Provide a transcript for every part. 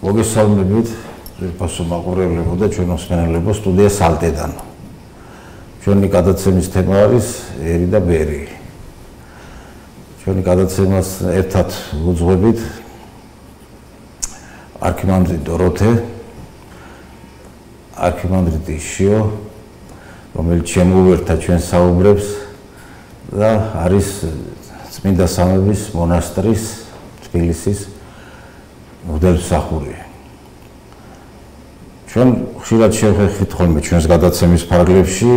მოგესალმებით, ძვირფასო მაყურებლებო და ჩვენ მსმენელებო სტუდია სალტედან. ჩვენი გადაცემის თემა არის ერი და ბერი. ჩვენი გადაცემას ერთად ვუძღვებით არქიმანდრიტ დოროთე, არქიმანდრიტ იშიო, რომელიც შემოუერთდა ჩვენ საუბრებს და არის წმინდა სამების მონასტრის თბილისის მღვდელმსახური. ჩვენ ხშირად შევხერხით ხოლმე ჩვენს გადაცემის ფარგლებში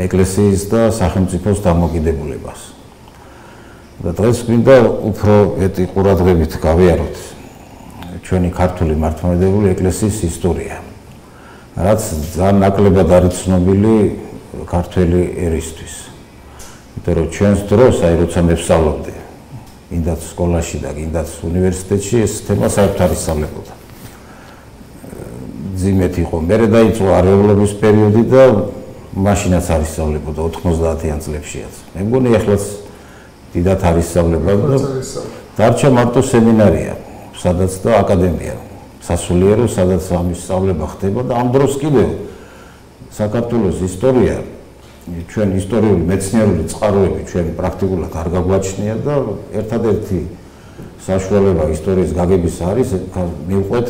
ეკლესიის და სახელმწიფოს დამოკიდებულებას. და დღეს მინდა უფრო მეტი ყურადღებით გავიაროთ ჩვენი ქართული მართლმადიდებელი ეკლესიის ისტორია, რაც ძალიან ნაკლებად არის ცნობილი ქართველი ერისთვის. იმიტომ რომ ჩვენს დროს, როცა მე ვსწავლობდი, კიდაც სკოლაში და კიდაც უნივერსიტეტში ეს თემა საერთოდ არ ისწავლებოდა. ძიმეთ იყო, მერე დაიწყო არეულობის პერიოდი და მაშინაც არ ისწავლებოდა 90-იან წლებშიაც. მე მგონი ახლაც დიდად არ ისწავლებოდა და დარჩა მარტო სემინარია, სადაც და აკადემია, სასულიერო, სადაც ამის სწავლება ხდება და ამ დროს კიდევ საქართველოს ისტორია, ჩვენ ისტორიული მეცნიერული წყაროები ჩვენ პრაქტიკულად არ გაგვაჩნია და ერთადერთი საშუალება ისტორიის გაგების არის მივყვეთ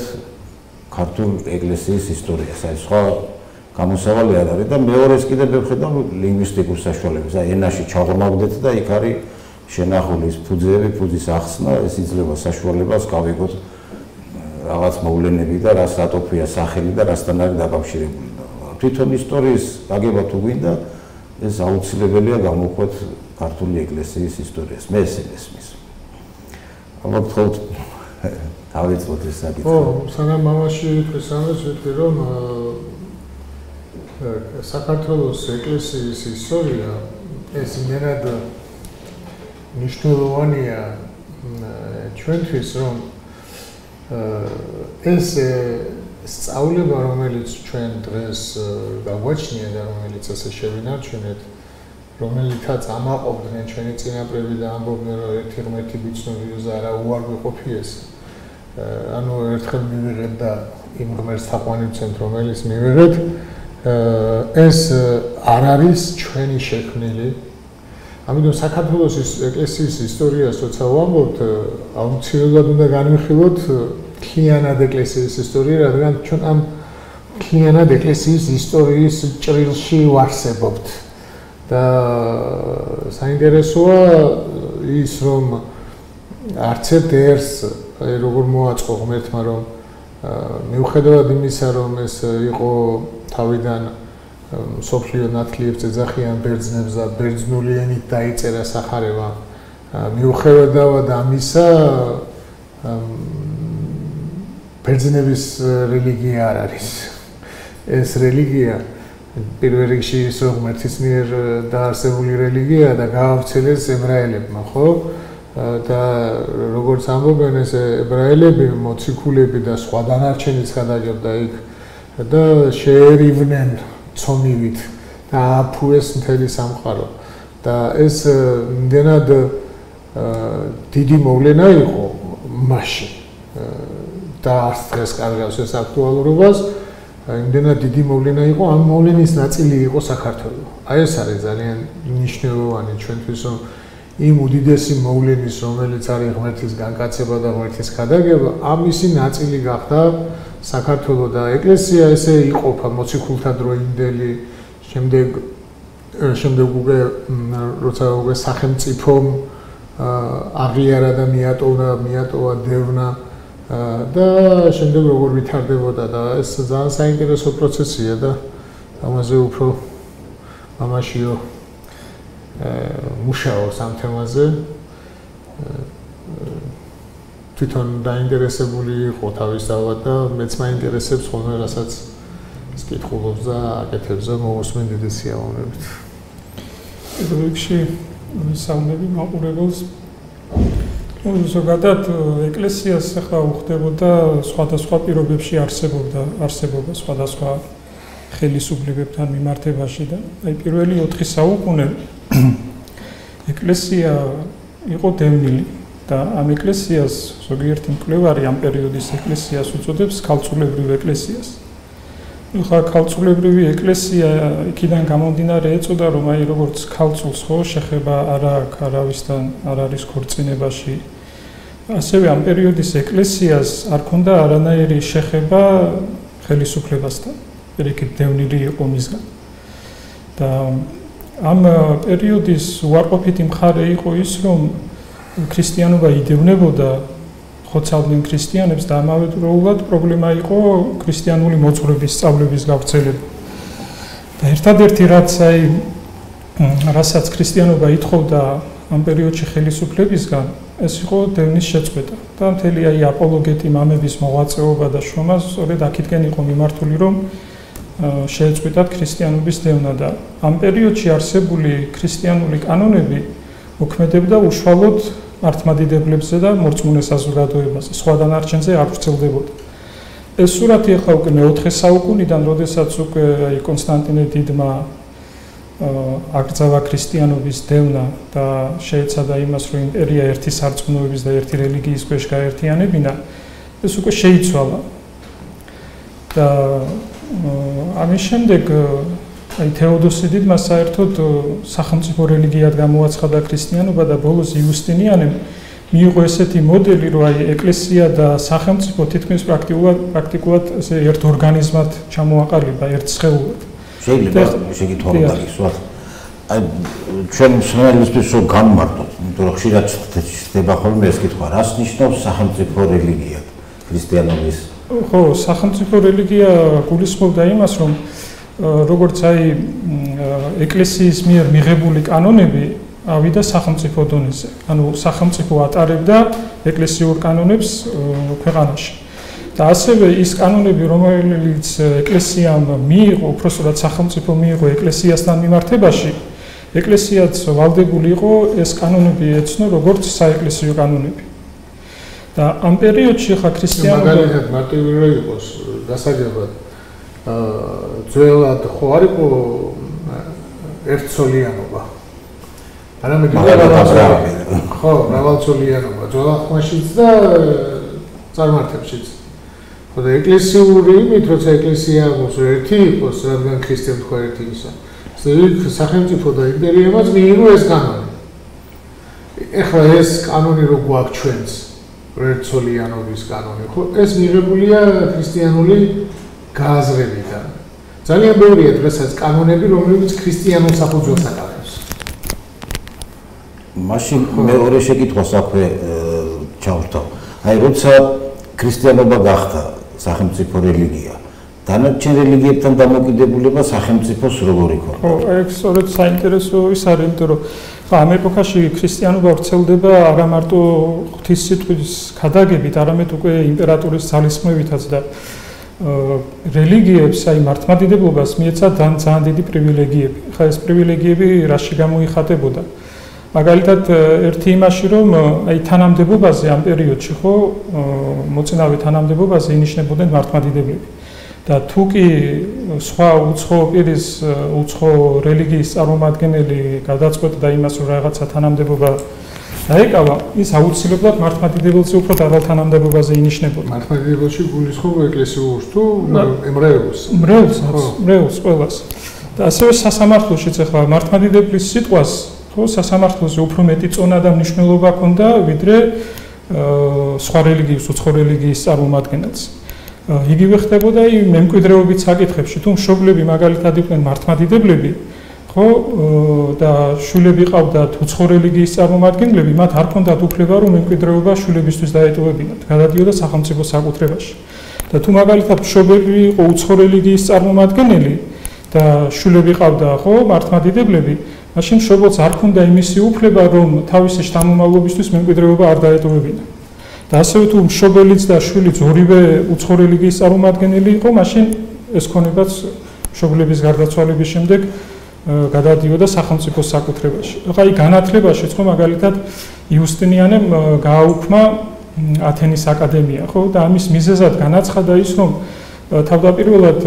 ქართულ ეკლესიის ისტორიას. აი სხვა გამოსავალი არ არის და მეორეს კიდევ ვხედავ ლინგვისტიკურ საშუალებას. აი ენაში ჩაღრმავდეთ და იქ არის შენახული ის ფუძეები, ფუძის ახსნა, ეს იძლევა საშუალებას გავიგოთ რაღაც მოვლენები და რას რატოფია სახელი და რასთან არის დაკავშირებული. თვითონ ისტორიის გაგება თუ გვინდა, ეს აუცილებელია გამოვყვეთ ქართული ეკლესიის ისტორიას. მე ესე მესმის. ალბათ ხოლმე დავიწყოთ ეს საკითხი. ხო, სანამ ამაში თქვი სამეს ვიტყვი რომ საქართველოს ეკლესიის ისტორია ეს იმენად მნიშვნელოვანია ჩვენთვის, რომ ეს სწავლება, რომელიც ჩვენ დღეს გაგვაჩნია და რომელიც ასე შევინარჩუნეთ, რომელითაც ამაყობდნენ ჩვენი წინაპრები და ამბობდნენ, რომ ერთი ღმერთი ბიცნობიოზა არა უარ გვიყოფიეს. ანუ ერთხელ მივიღეთ და იმ ღმერთს თაყვანივცემთ, რომელიც მივიღეთ, ეს არ არის ჩვენი შექმნილი. ამიტომ საქართველოს ეკლესიის ისტორიას როცა ვამბობთ, აუცილებლად უნდა განვიხილოთ მთლიანად ეკლესიის ისტორია, რადგან ჩვენ ამ მთლიანად ეკლესიის ისტორიის ჭრილში ვარსებობთ. და საინტერესოა ის, რომ არც ერთ ერს როგორ მოაწყო ღმერთმა, რომ მიუხედავად იმისა, რომ ეს იყო თავიდან მსოფლიო ნათლიებს ეძახიან ბერძნებს და ბერძნული ენით დაიწერა სახარება, მიუხედავად ამისა ბერძნების რელიგია არ არის. ეს რელიგია პირველ რიგში ის ღმერთის მიერ დაარსებული რელიგიაა და გაავრცელეს ებრაელებმა, ხო? და როგორც ამბობენ ეს ებრაელები, მოციქულები და სხვა დანარჩენიც გადაგებდა იქ და შეერივნენ ცონივით და ააფუეს მთელი სამყარო. და ეს იმდენად დიდი მოვლენა იყო მაშინ და არც დღეს კარგავს ეს აქტუალურობას, იმდენად დიდი მოვლენა იყო, ამ მოვლენის ნაწილი იყო საქართველო. აი ეს არის ძალიან მნიშვნელოვანი ჩვენთვის, რომ იმ უდიდესი მოვლენის, რომელიც არის ღმერთის განკაცება და ღმერთის გადაგება, ამისი ნაწილი გახდა საქართველო და ეკლესია ესე იყოფა მოციქულთა დროინდელი, შემდეგ უკვე როცა უკვე სახელმწიფომ აღიარა და მიატოვა დევნა და შემდეგ როგორ ვითარდებოდა და ეს ძალიან საინტერესო პროცესია და ამაზე უფრო მამაშიო მუშაობს ამ თემაზე. თვითონ დაინტერესებული იყო თავისთავად და მეც მაინტერესებს ხოლმე რასაც ის კითხულობს და აკეთებს და მოусმენ დიდი სიამოვნებით. რიგში საუბარი მაყურებელს ზოგადად ეკლესიას ახლა უხდებოდა სხვადასხვა პირობებში არსებობა სხვადასხვა ხელისუფლებებთან მიმართებაში და აი პირველი 4 საუკუნე ეკლესია იყო დევნილი და ამ ეკლესიას ზოგიერთი მკვლევარი ამ პერიოდის ეკლესიას უწოდებს ქალწულებრივ ეკლესიას. ხა ქალწულებრივი ეკლესია იქიდან გამომდინარე ეწოდა, რომ აი როგორც ქალწულს ხო შეხება არა აქვს არავისთან, არ არის ქორწინებაში. ასევე ამ პერიოდის ეკლესიას არ ქონდა არანაირი შეხება ხელისუფლებასთან. პირიქით დევნილი იყო მისგან. და ამ პერიოდის უარყოფითი მხარე იყო ის, რომ ქრისტიანობა იდევნებოდა ხოცავდნენ ქრისტიანებს და ამავდროულად პრობლემა იყო ქრისტიანული მოძღვრების სწავლების გავრცელება. და ერთადერთი რასაც ქრისტიანობა ითხოვდა ამ პერიოდში ხელისუფლებისგან, ეს იყო დევნის შეწყვეტა. და მთელი აი აპოლოგეტი მამების მოღვაწეობა და შრომა სწორედ აქეთკენ იყო მიმართული, რომ შეეწყვიტათ ქრისტიანობის დევნა და ამ პერიოდში არსებული ქრისტიანული კანონები მოქმედებდა უშუალოდ მართლმადიდებლებზე და მორწმუნე საზოგადოებაზე, სხვა დანარჩენზე არ ვრცელდებოდა. ეს სურათი ახლა უკვე მე-4 საუკუნიდან, როდესაც უკვე კონსტანტინე დიდმა აკრძალა ქრისტიანობის დევნა და შეეცადა იმას, რომ იმპერია ერთი სარწმუნოების და ერთი რელიგიის ქვეშ გაერთიანებინა, ეს უკვე შეიცვალა. და ამის შემდეგ აი თეოდოსი დიდმა საერთოდ სახელმწიფო რელიგიად გამოაცხადა ქრისტიანობა და ბოლოს იუსტინიანემ მიიღო ესეთი მოდელი, რომ აი ეკლესია და სახელმწიფო თითქმის პრაქტიკულად ესე ერთ ორგანიზმად ჩამოაყალიბა, ერთ სხეულად. შეიძლება შეკითხვა რომ დაგისვათ. აი ჩვენ მსმენელისთვის რომ განმარტოთ, იმიტომ რომ ხშირად ხდება ხოლმე ეს კითხვა, რას ნიშნავს სახელმწიფო რელიგია ქრისტიანობის? ხო, სახელმწიფო რელიგია გულისხმობდა იმას, რომ როგორც აი ეკლესიის მიერ მიღებული კანონები ავიდა სახელმწიფო დონეზე. ანუ სახელმწიფო ატარებდა ეკლესიურ კანონებს ქვეყანაში. და ასევე ის კანონები, რომელიც ეკლესიამ მიიღო, უпростоრად სახელმწიფო მიიღო ეკლესიასთან მიმართებაში, ეკლესიაც ვალდებული იყო ეს კანონები ეცნო როგორც საეკლესიო კანონები. და ამ პერიოდში ხა ქრისტიანობა მაგალითად მარტივი რო იყოს დასაგებად ძველად ხო არ იყო ერთცოლიანობა. არამედ ხო, მრავალცოლიანობა ძველახმაშიც და წარმართებშიც. ხო და ეკლესიური იმით, როცა ეკლესია ერთი იყოს, რადგან ქრისტე თქვა ერთი ისა. სახელმწიფო და იმპერიამაც მიიღო ეს კანონი. ეხლა ეს კანონი რო გვაქვს ჩვენს ერთცოლიანობის კანონი, ხო, ეს მიღებულია ქრისტიანული გააზრებიდან. ძალიან ბევრია დღესაც კანონები, რომლებიც ქრისტიანულ საფუძველს აკავებს. მაშინ მეორე შეკითხვას აქვე ჩავრთავ. აი, როცა ქრისტიანობა გახდა სახელმწიფო რელიგია, დანარჩენ რელიგიებთან დამოკიდებულება სახელმწიფოს როგორ იყო? ხო, ეს სწორედ საინტერესო ის არის, იმიტომ რომ ამ ეპოქაში ქრისტიანობა ვრცელდება არა მარტო ღვთისმსიტყვის ქადაგებით, არამედ უკვე იმპერატორის ძალისხმევითაც და რელიგიებს, აი მართლმადიდებლობას მიეცა ძალიან დიდი პრივილეგიები. ხა ეს პრივილეგიები რაში გამოიხატებოდა? მაგალითად, ერთი იმაში, რომ აი თანამდებობაზე ამ პერიოდში ხო მოწინავე თანამდებობაზე ინიშნებოდნენ მართლმადიდებლები. და თუ კი სხვა უცხო პირის, უცხო რელიგიის წარმომადგენელი გადაწყვეტდა იმას, რომ რაღაცა თანამდებობა დაეკავა, ის აუცილებლად მართლმადიდებელზე უფრო დაბალ თანამდებობაზე ინიშნებოდა. მართლმადიდებელში გულისხმობ ეკლესიურს თუ მრევლს? მრევლს ყველას. და ასევე სასამართლოშიც ახლა მართლმადიდებლის სიტყვას ხო სასამართლოზე უფრო მეტი წონა და მნიშვნელობა ჰქონდა, ვიდრე სხვა რელიგიის, უცხო რელიგიის წარმომადგენელს. იგივე ხდებოდა მემკვიდრეობით საკითხებში, თუ მშობლები მაგალითად იყვნენ მართლმადიდებლები, ხო და შვილები ყავდათ უცხო რელიგიის წარმომადგენლები, მათ არ ჰქონდათ უფლება, რომ მემკვიდრეობა შვილებისთვის დაეტოვებინათ, გადადიოდა სახელმწიფო საკუთრებაში. და თუ მაგალითად მშობლები იყო უცხო რელიგიის წარმომადგენელი და შვილები ყავდა, ხო, მართლმადიდებლები, მაშინ მშობელს არ ჰქონდა იმისი უფლება, რომ თავისი შთამომავლობისთვის მემკვიდრეობა არ დაეტოვებინა. და ასევე თუ მშობელიც და შვილიც ორივე უცხო რელიგიის წარმომადგენელი იყო, მაშინ ეს ქონებაც მშობლების გარდაცვალების შემდეგ გადადიოდა სახელმწიფო საკუთრებაში. ახლა აი განათლებაშიც ხო მაგალითად იუსტინიანემ გააუქმა ათენის აკადემია, ხო და ამის მიზეზად განაცხადა ის, რომ თავდაპირველად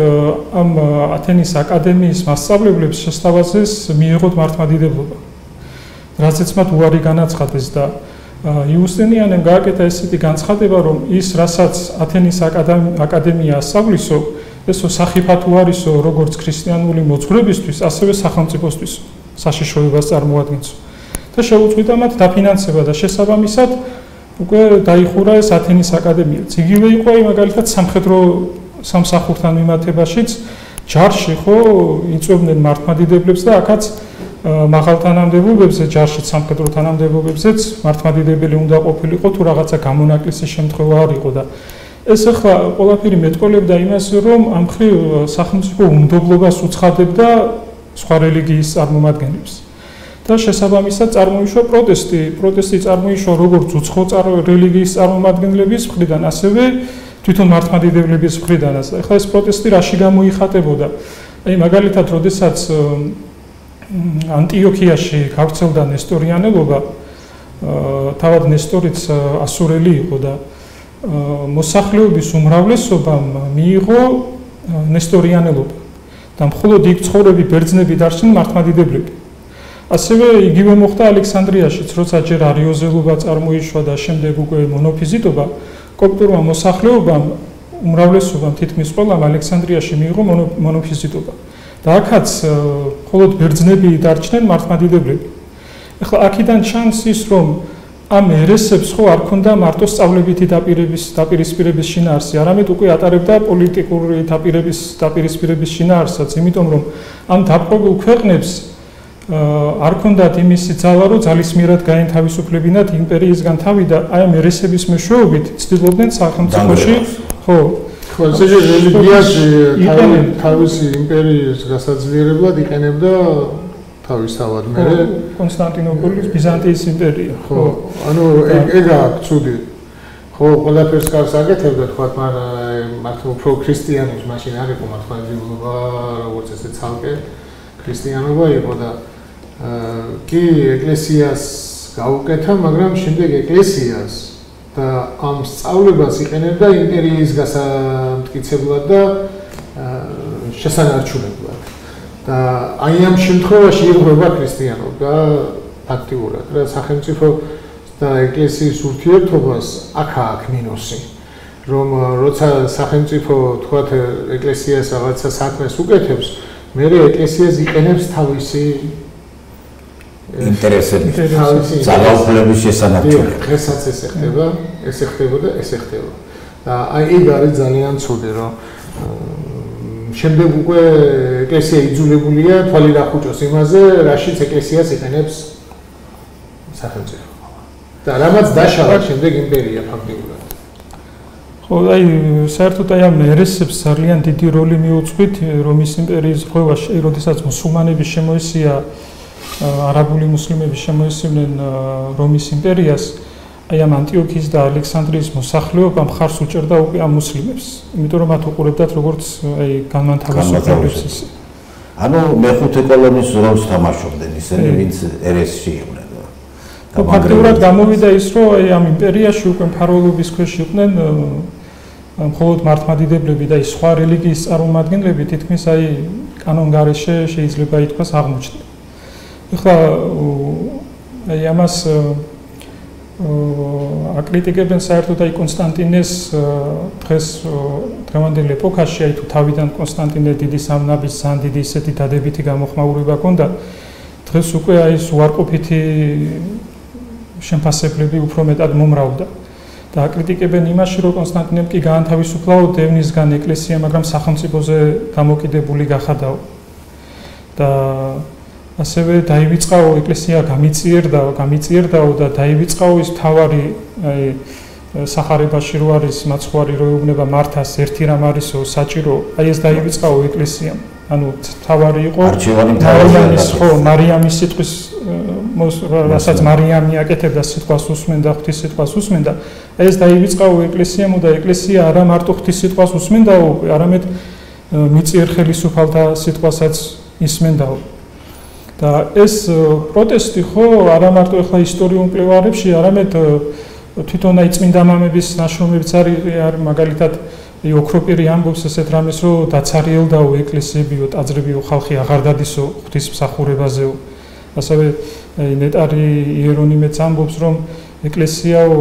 ამ ათენის აკადემიის მასწავლებლებს შესთავაზეს მიიღოთ მართლმადიდებლობა. რაზეც მათ უარი განაცხადეს და იუსტინიანემ გააკეთა ესეთი განცხადება, რომ ის, რასაც ათენის აკადემია ასწავლისო, ესო სახიფათო არისო როგორც ქრისტიანული მოძღვრებისთვის, ასევე სახელმწიფოსთვის საშიშროებას წარმოადგენს. და შეუწყვიტა მათ დაფინანსება და შესაბამისად უკვე დაიხურა ეს ათენის აკადემიაც. იგივე იყო მაგალითად სამხედრო სამსახურთან მიმართებაშიც ჯარში ხო იწვევდნენ მართლმადიდებლებს და აქაც მაღალ თანამდებობებზე, ჯარშიც სამხედრო თანამდებობებზეც მართლმადიდებელი უნდა ყოფილიყო თუ რაღაცა გამონაკლისის შემთხვევა არ იყო და ეს ახლა ყველაფერი მეტყოლებდა იმას, რომ ამ მხრივ სახელმწიფო უმდობლობას უცხადებდა სხვა რელიგიის წარმომადგენლებს. და შესაბამისად წარმოიშვა პროტესტი წარმოიშვა როგორც უცხო რელიგიის წარმომადგენლების მხრიდან, ასევე თვითონ მართლმადიდებლების მხრიდანაც. ახლა ეს პროტესტი რაში გამოიხატებოდა? აი მაგალითად, როდესაც ანტიოქიაში გავრცელდა ნესტორიანელობა, თავად ნესტორიც ასურელი იყო და მოსახლეობის უმრავლესობამ მიიღო ნესტორიანელობა და მხოლოდ იქ ცხოვრები ბერძნები დარჩნენ მართლმადიდებლები. ასევე იგივე მოხდა ალექსანდრიაშიც, როცა ჯერ არიოზელობა წარმოიშვა და შემდეგ უკვე მონოფიზიტობა, კოპტურმა მოსახლეობამ უმრავლესობამ თითქმის ყველამ ალექსანდრიაში მიიღო მონოფიზიტობა. და აქაც მხოლოდ ბერძნები დარჩნენ მართლმადიდებლები. ახლა აქედან ჩანს ის, რომ ამ ერესებს ხო არ ქონდა მარტო სწავლებითი დაპირისპირების შინაარსი, არამედ უკვე ატარებდა პოლიტიკური დაპირისპირების შინაარსაც, იმიტომ რომ ამ დაპყრობილ ქვეყნებს არ ქონდათ იმისი ძალა, რომ ძალისმიერად გაენთავისუფლებინათ იმპერიისგან თავი და აი ამ ერესების მეშვეობით ცდილობდნენ სახელმწიფოში ხო ხო ესე რელიგიაში თავისი იმპერიის გასაძლიერებლად იყენებდა თავისთავად მე კონსტანტინოპოლის ბიზანტიის იმპერია ხო ანუ ეგა ცუდი ხო ყველაფერს კარს აკეთებდა თქვა მართლა უფრო ქრისტიანობის მაშინ არ იყო მართლმადიდებლობა როგორც ესე ცალკე ქრისტიანობა იყო და კი ეკლესიას გაუკეთა მაგრამ შემდეგ ეკლესიას და ამ სწავლებას იყენებდა იმპერიის გასამტკიცებლად და შესანარჩუნებლად. და აი ამ შემთხვევაში ირღვევა ქრისტიანობა ფაქტიურად, რა სახელმწიფო და ეკლესიის ურთიერთობას აქ მინუსი, რომ როცა სახელმწიფო თქვათ ეკლესიას რაღაცა საქმეს უკეთებს, მე ეკლესიას იყენებს თავისი ინტერესები, ძალაუფლების შესანარჩუნებლად. დღესაც ესე ხდება, ესე ხდებოდა, ესე ხდება. და აი ეგ არის ძალიან ცუდი, რომ შემდეგ უკვე ეკლესია იძულებულია თვალი დახუჭოს იმაზე, რაშიც ეკლესიას იყენებს სახელმწიფო. და რამაც დაშალა შემდეგ იმპერია ფაქტიურად. ხო, აი საერთოდ აი ამ ერესებს ძალიან დიდი როლი მიუძღვით რომის იმპერიის ღვევაში, როდესაც მუსულმანები შემოესია არაბული მუსლიმები შემოესწრნენ რომის იმპერიას, აი ამ ანტიოქიის და ალექსანდრიის მოსახლეობა მხარს უჭერდა უკვე ამ მუსლიმებს, იმიტომ რომ მათ უყურებდათ როგორც აი განმანთავისუფლებლებს ისე. ანუ მეხუთე კოლონის როლს თამაშობდნენ ისინი, ვინც ერესში იყვნენ. და ფაქტობრივად გამოვიდა ის, რომ აი ამ იმპერიაში უკვე მფარველობის ქვეშ იყვნენ მხოლოდ მართლმადიდებლები და ის სხვა რელიგიის წარმომადგენლები თითქმის აი კანონგარეშე შეიძლება ითქვას აღმოჩნდნენ. ახლა აი ამას აკრიტიკებენ საერთოდ აი კონსტანტინეს დღევანდელ ეპოქაში, აი თუ თავიდან კონსტანტინე დიდის ამნაბის ძალიან დიდი ისეთი დადებითი გამოხმაურება ჰქონდა, დღეს უკვე აი ეს უარყოფითი შემფასებლები უფრო მეტად მომრავლდა. და აკრიტიკებენ იმაში, რომ კონსტანტინემ კი გაანთავისუფლაო დევნისგან ეკლესია, მაგრამ სახელმწიფოზე დამოკიდებული გახადაო. და ასევე დაივიწყაო ეკლესია გამიწიერდაო და დაივიწყაო ის თავარი აი სახარებაში რო არის მაცხვარი რო ეუბნება მართას ერთი რამ არისო საჭირო აი ეს დაივიწყაო ეკლესიამ ანუ თავარი იყო მარიამის სიტყვის რასაც მარიამი აკეთებდა სიტყვას უსმენდა ღვთის სიტყვას უსმენდა აი ეს დაივიწყაო ეკლესიამ და ეკლესია არა მარტო ღვთის სიტყვას უსმენდაო არამედ მიწიერ ხელისუფალთა სიტყვასაც ისმენდაო და ეს პროტესტი ხო არა მარტო ახლა ისტორიულ მკვლევარებში, არამედ თვითონ აი წმინდა მამების ნაშრომებიც არის მაგალითად ოქროპირი ამბობს ესეთ რამეს, რომ დაცარიელდაო ეკლესიებიო, ტაძრებიო, ხალხი აღარ დადისო ღვთისმსახურებაზეო. ასევე ნეტარი იერონიმეც ამბობს, რომ ეკლესიაო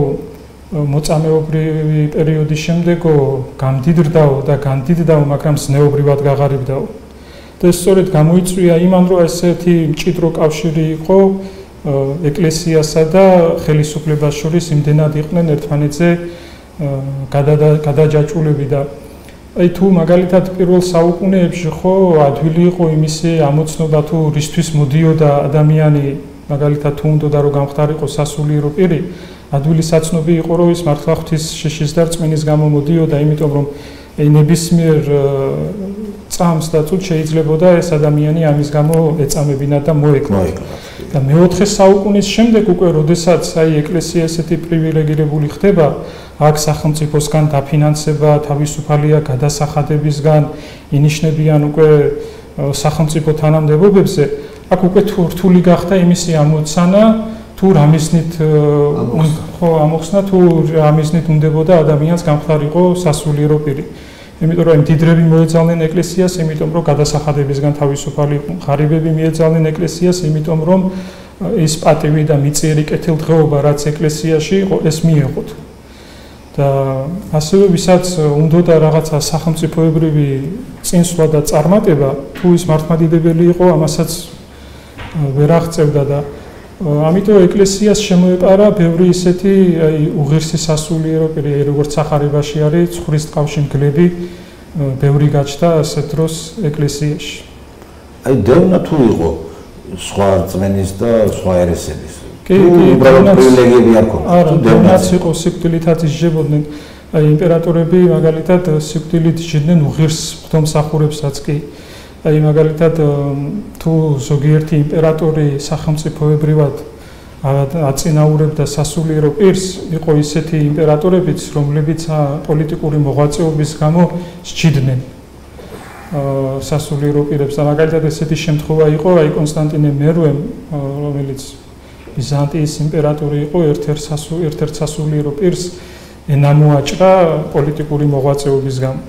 მოწამეობრივი პერიოდის შემდეგო გამდიდრდაო და განდიდდაო, მაგრამ ზნეობრივად გაღარიბდაო. და სწორედ გამოიწვია იმან, რომ ესეთი მჭიდრო კავშირი იყო ეკლესიასა და ხელისუფლებას შორის, იმდენად იყვნენ ერთმანეთზე გადაჯაჭვულები და აი თუ მაგალითად პირველ საუკუნეებში ხო ადვილი იყო იმისი ამოცნობა თუ რისთვის მოდიოდა ადამიანი, მაგალითად თუ უნდა რომ გამხდარიყო სასულიერო პირი, ადვილი საცნობი იყო რომ ის მართლა ღვთის შიშის და რწმენის გამო მოდიოდა, იმიტომ რომ ნებისმიერ წამს და წუთს შეიძლებოდა ეს ადამიანი ამის გამო ეწამებინა და მოეკლათ. და მეოთხე საუკუნის შემდეგ უკვე, როდესაც აი ეკლესია ესეთი პრივილეგირებული ხდება, აქ სახელმწიფოსგან დაფინანსება, თავისუფალია გადასახადებისგან, ინიშნებიან უკვე სახელმწიფო თანამდებობებზე, აქ უკვე რთული გახდა იმისი ამოცანა, თუ რამიზნით ამოხსნა, თუ რამიზნით უნდებოდა ადამიანს გამხდარიყო სასულიერო პირი. იმიტომ რომ მდიდრები მოეძალნენ ეკლესიას, იმიტომ რომ გადასახადებისგან თავისუფალი იყვნენ. ღარიბები მიეძალნენ ეკლესიას, იმიტომ რომ ის პატივი და მიწიერი კეთილდღეობა, რაც ეკლესიაში იყო, ეს მიეღოთ. და ასევე ვისაც უნდოდა რაღაცა სახელმწიფოებრივი წინსვლა და წარმატება, თუ ის მართლმადიდებელი იყო, ამასაც ვერ აღწევდა და ამიტომ ეკლესიას შემოეპარა ბევრი ისეთი უღირსი სასულიერო პირი, როგორც სახარებაში არის ცხრის ტყავში მგლები, ბევრი გაჩნდა ასეთ დროს ეკლესიაში. აი დევნა თუ იყო სხვა რწმენის და სხვა ერესების. კი, პრივილეგიები არ ქონდა. არა, დევნაც იყო, სიკვდილითაც ისჯებოდნენ. აი იმპერატორები მაგალითად სიკვდილით ისჯებდნენ უღირს ღვთისმსახურებსაც კი. აი მაგალითად თუ ზოგიერთი იმპერატორი სახელმწიფოებრივად აწინაურებდა სასულიერო პირს, იყო ისეთი იმპერატორებიც, რომლებიც პოლიტიკური მოღვაწეობის გამო სჯიდნენ სასულიერო პირებს და მაგალითად ესეთი შემთხვევა იყო აი კონსტანტინე მერვემ, რომელიც ბიზანტიის იმპერატორი იყო, ერთ-ერთ სასულიერო პირს ენამოაჭრა პოლიტიკური მოღვაწეობის გამო.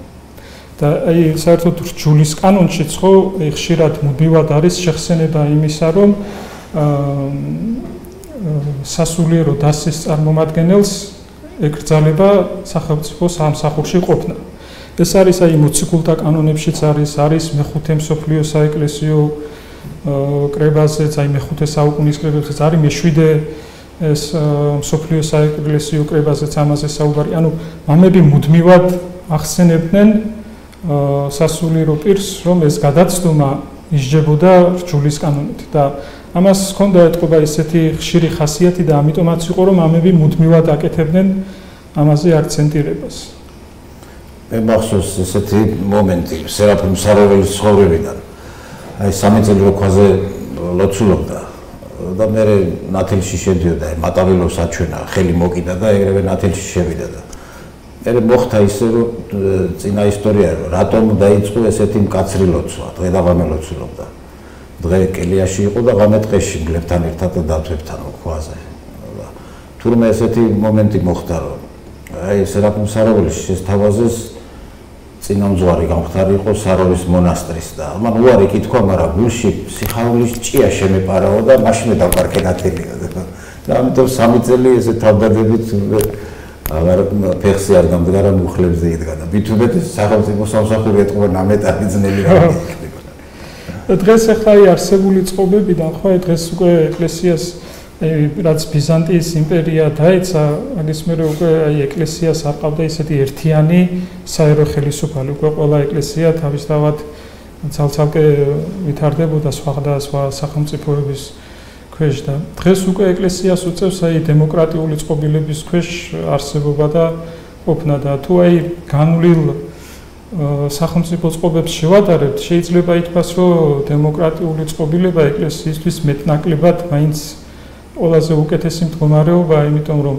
და აი საერთოდ რჯულის კანონშიც ხო ხშირად მუდმივად არის შეხსენება იმისა, რომ სასულიერო დასის წარმომადგენელს ეკრძალება სახელმწიფო სამსახურში ყოფნა. ეს არის აი მოციქულთა კანონებშიც არის მეხუთე მსოფლიო საეკლესიო კრებაზეც, აი მეხუთე საუკუნის კრებაზეც არის მეშვიდე ეს მსოფლიო საეკლესიო კრებაზეც ამაზე საუბარი. ანუ მამები მუდმივად ახსენებდნენ სასულიერო პირს, რომ ეს გადაცდომა ისჯებოდა რჯულის კანონით და ამას ჰქონდა ეთყობა ისეთი ხშირი ხასიათი და ამიტომაც იყო, რომ მამები მუდმივად აკეთებდნენ ამაზე აქცენტირებას. მე მახსოვს ესეთი მომენტი სერაფიმ მსაროველის ცხოვრებიდან. აი 3 წელი რო ქვაზე ლოცულობდა და მე ნათელში შედიოდა, მატავილოს აჩვენა, ხელი მოკიდა და ეგრევე ნათელში შევიდა და მე მოხდა ისე რომ წინა ისტორია რომ რატომ დაიწყო ესეთი მკაცრი ლოცვა, დღე და ღამე ლოცულობდა. დღე კელიაში იყო და ღამე ტყეში მგლებთან ერთად და დათვებთან ქვაზე. თურმე ესეთი მომენტი მოხდა რომ აი სერაფიმ მსაროველის შესთავაზეს წინამძღვარი გამხდარი იყო საროვის მონასტრის და მან უარი კითხვა, მაგრამ გულში სიხარულის ჭია შემეპარაო და მაშინე დავკარგე ნათელია და ამიტომ 3 წელი ესე თავდადებით აღარ ფეხზე არ გამდგარა მუხლებზე იდგა და მithumet სახელმწიფო სამსახური ეთყობა ნამეტარი ძნელი რამე იქნება. დღეს ახლა არსებული წყობებიდან ხო დღეს უკვე ეკლესიას რაც ბიზანტიის იმპერია დაეცა, მაგის მერე უკვე აი ეკლესიას არ ყავდა ისეთი ერთიანი საერო ხელისუფალი, უკვე ყველა ეკლესია თავისთავად ცალ-ცალკე ვითარდებოდა სხვა სახელმწიფოების ქვეშ და დღეს უკვე ეკლესიას უწევს აი დემოკრატიული წყობილების ქვეშ არსებობა და ყოფნა და თუ აი განვლილ სახელმწიფო წყობებს შევადარებთ, შეიძლება ითქვას, რომ დემოკრატიული წყობილება ეკლესიისთვის მეტნაკლებად მაინც ყველაზე უკეთესი მდგომარეობა, იმიტომ რომ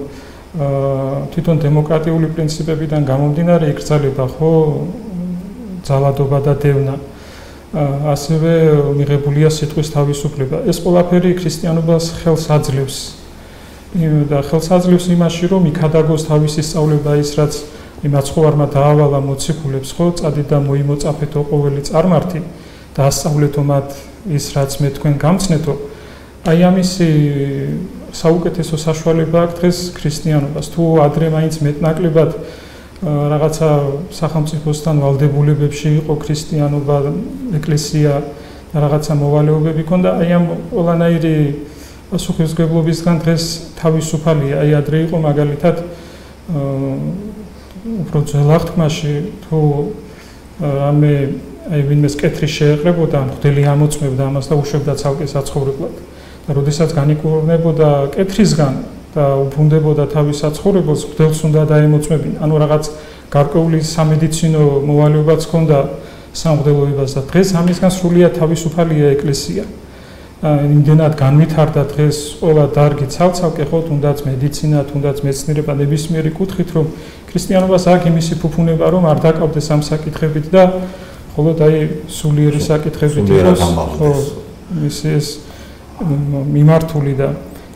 თვითონ დემოკრატიული პრინციპებიდან გამომდინარე იკრძალება ხო ძალადობა და დევნა. ასევე მიღებულია სიტყვის თავისუფლება. ეს ყველაფერი ქრისტიანობას ხელს აძლევს. და ხელს აძლევს იმაში, რომ იქადაგოს თავისი სწავლება ის, რაც იმაცხოვარმა დაავალა მოციქულებს, ხო, წადით და მოიმოწაფეთო ყოველი წარმართი და ასწავლეთო მათ ის, რაც მე თქვენ გამცნეთო. აი ამისი საუკეთესო საშუალება აქვს დღეს ქრისტიანობას. თუ ადრე მაინც მეტნაკლებად რაღაცა სახელმწიფოსთან ვალდებულებებში იყო ქრისტიანობა, ეკლესია და რაღაცა მოვალეობები ჰქონდა, აი ამ ყველანაირი პასუხისმგებლობისგან დღეს თავისუფალია. აი ადრე იყო მაგალითად უფრო ძველ აღთქმაში თუ რამე აი ვინმეს კეთრი შეეყრებოდა, მღვდელი ამოწმებდა ამას და უშვებდა ცალკე საცხოვრებლად. და როდესაც განიკურნებოდა კეთრისგან და უბრუნდებოდა თავის საცხოვრებელს, მღვდელს უნდა დაემოწმებინა. ანუ რაღაც გარკვეული სამედიცინო მოვალეობაც ჰქონდა სამღვდელოებას და დღეს ამისგან სრულიად თავისუფალია ეკლესია. იმდენად განვითარდა დღეს ყველა დარგი ცალ-ცალკე ხო, თუნდაც მედიცინა, თუნდაც მეცნიერება ნებისმიერი კუთხით, რომ ქრისტიანობას აქვს იმისი ფუფუნება, რომ არ დაკავდეს ამ საკითხებით და მხოლოდ აი სულიერი საკითხებით იყოს, ხო, მისი ეს მიმართული და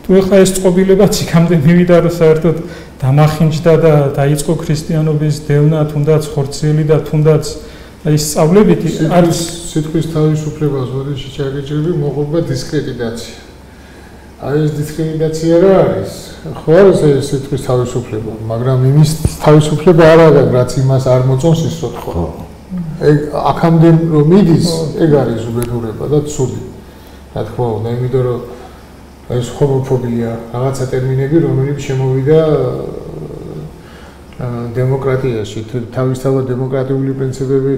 თუ ეხლა ეს წყობილებაც იქამდე მივიდა, რომ საერთოდ დამახინჯდა და დაიწყო ქრისტიანობის დევნა, თუნდაც ხორციელი და თუნდაც აი სწავლებითი არის სიტყვის თავისუფლებას ვოდეში ჩაგეჭრები მოყვება დისკრედიტაცია. აი ეს დისკრედიტაცია რა არის? ხო არის ეს სიტყვის თავისუფლება, მაგრამ იმის თავისუფლება არ არის, რაც იმას არ მოწონს ის რო თქო. ეგ აქამდე რომ მიდის, ეგ არის უბედურება და ცუდი. რა თქმა უნდა, იმიტომ რომ ეს ჰომოფობია, რაღაცა ტერმინები, რომლებიც შემოვიდა დემოკრატიაში, თავისთავად დემოკრატიული პრინციპები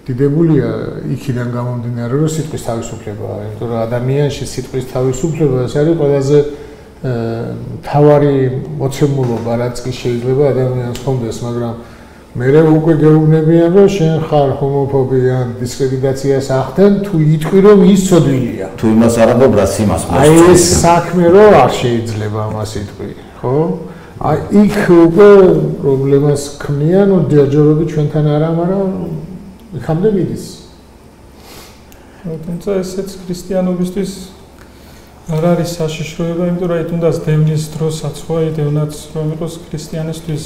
დიდებულია იქიდან გამომდინარე, რომ სიტყვის თავისუფლებაა, იმიტომ რომ ადამიანში სიტყვის თავისუფლება ეს არის ყველაზე მთავარი მოცემულობა, რაც კი შეიძლება ადამიანს ჰქონდეს, მაგრამ მე უკვე გეუბნებიან, რომ შენ ხარ ჰომოფობი ან დისკრედიტაციას ახდენ, თუ იტყვი რომ ის ცოდვილია. თუ იმას არ ამბობ, რაც იმას მოსწონს. აი ეს საქმე რომ არ შეიძლება ამას იტყვი, ხო? აი იქ უკვე პრობლემას ქმნიან, რომ ჯერჯერობით ჩვენთან არა, მაგრამ იქამდე მიდის. თუმცა ესეც ქრისტიანობისთვის არ არის საშიშროება, იმიტომ რომ აი თუნდაც დევნის დროსაც ხო, აი დევნაც რომ იყოს ქრისტიანისთვის,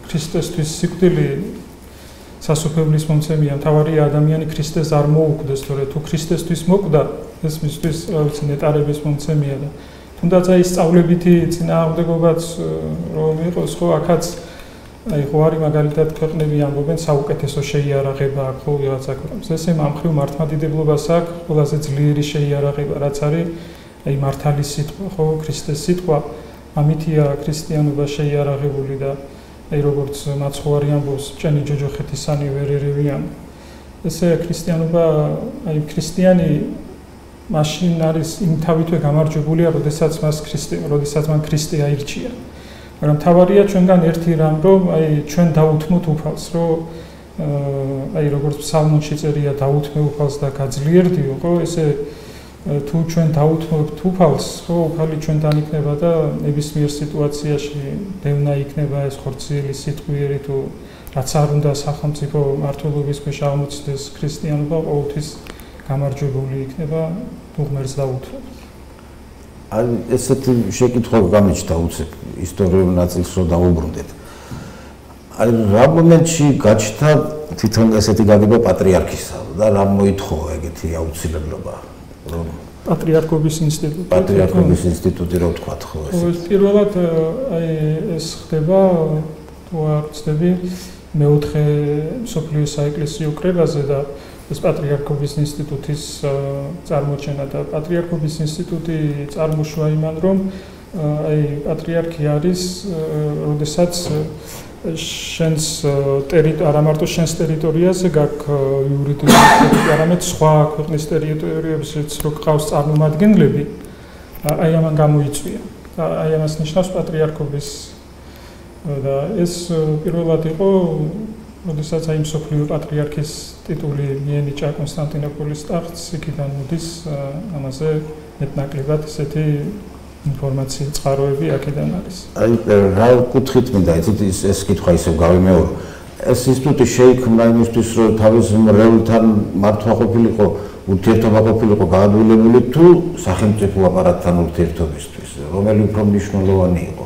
ქრისტესთვის სიკვდილი სასופებლის მომცემია, მთავარია ადამიანი ქრისტეს არ მოუკვდეს, თორე თუ ქრისტესთვის მოკვდა, ეს მისთვის რაღაც ნეტარების მომცემია და თუნდაც აი სწავლებითი წინააღმდეგობაც რომ იყოს, ხო, აქაც აი ხო არის მაგალითად ქვეყნები ამბობენ საუკეთესო შეიარაღება აქვს, ხო, ვიღაცა ქვეყნებს. ესე მამხრივ მართლმადიდებლობას აქვს ყველაზე ძლიერი შეიარაღება, რაც არის აი მართალი სიტყვა, ხო, ქრისტეს სიტყვა, ამითია ქრისტიანობა შეიარაღებული და აი როგორც მაცხოვარი ამბობს, ჭენი ჯოჯოხეთისანი ვერ ერევიან. ესე ქრისტიანობა, აი ქრისტიანი მაშინ არის იმ თავითვე გამარჯვებულია, როდესაც მან ქრისტე აირჩია. მაგრამ მთავარია ჩვენგან ერთი რამ, რომ აი ჩვენ დაუთმოთ უფალს, რომ აი როგორც ფსალმონში წერია დაუთმე უფალს და გაძლიერდიო, ხო, ესე თუ ჩვენ დაუთმობთ უფალს, ხო, უფალი ჩვენთან იქნება და ნებისმიერ სიტუაციაში დევნა იქნება ეს ხორციელი სიტყვიერი თუ რაც არ უნდა სახელმწიფო მართლობის ქვეშ აღმოჩნდეს ქრისტიანობა ყოველთვის გამარჯვებული იქნება თუ ღმერთს დაუთმობთ. აი ესეთი შეკითხვა გამიჩნდა უცებ ისტორიულ ნაწილს რო დაუბრუნდეთ. აი რა მომენტში გაჩნდა თვითონ ესეთი გაგება პატრიარქისა და რა მოითხოვა ეგეთი აუცილებლობა? პატრიარქობის ინსტიტუტი. პატრიარქობის ინსტიტუტი რო ვთქვათ ხო ესე. პირველად აი ეს ხდება თუ არ ვცდები მეოთხე მსოფლიო საეკლესიო კრებაზე და ეს პატრიარქობის ინსტიტუტის წარმოჩენა და პატრიარქობის ინსტიტუტი წარმოშვა იმან რომ აი პატრიარქი არის როდესაც შენს არა მარტო შენს ტერიტორიაზე გაქვს იურიდიული ტერიტორია, არამედ სხვა ქვეყნის ტერიტორიებზეც რო გყავს წარმომადგენლები, აი ამან გამოიწვია. აი ამას ნიშნავს პატრიარქობის და ეს პირველად იყო როდესაც აი მსოფლიო პატრიარქის ტიტული მიენიჭა კონსტანტინოპოლის ტახტს, იქიდან მოდის ამაზე მეტნაკლებად ესეთი ინფორმაცია წყაროები აქედან არის. აი რა კუთხით მინდა ეს კითხვა ისევ გავიმეორო. ეს ინსტიტუტი შეიქმნა იმისთვის, რომ თავის მრევლთან მართვა ყოფილიყო, ურთიერთობა ყოფილიყო გაადვილებული თუ სახელმწიფო აპარატთან ურთიერთობისთვის, რომელი უფრო მნიშვნელოვანი იყო.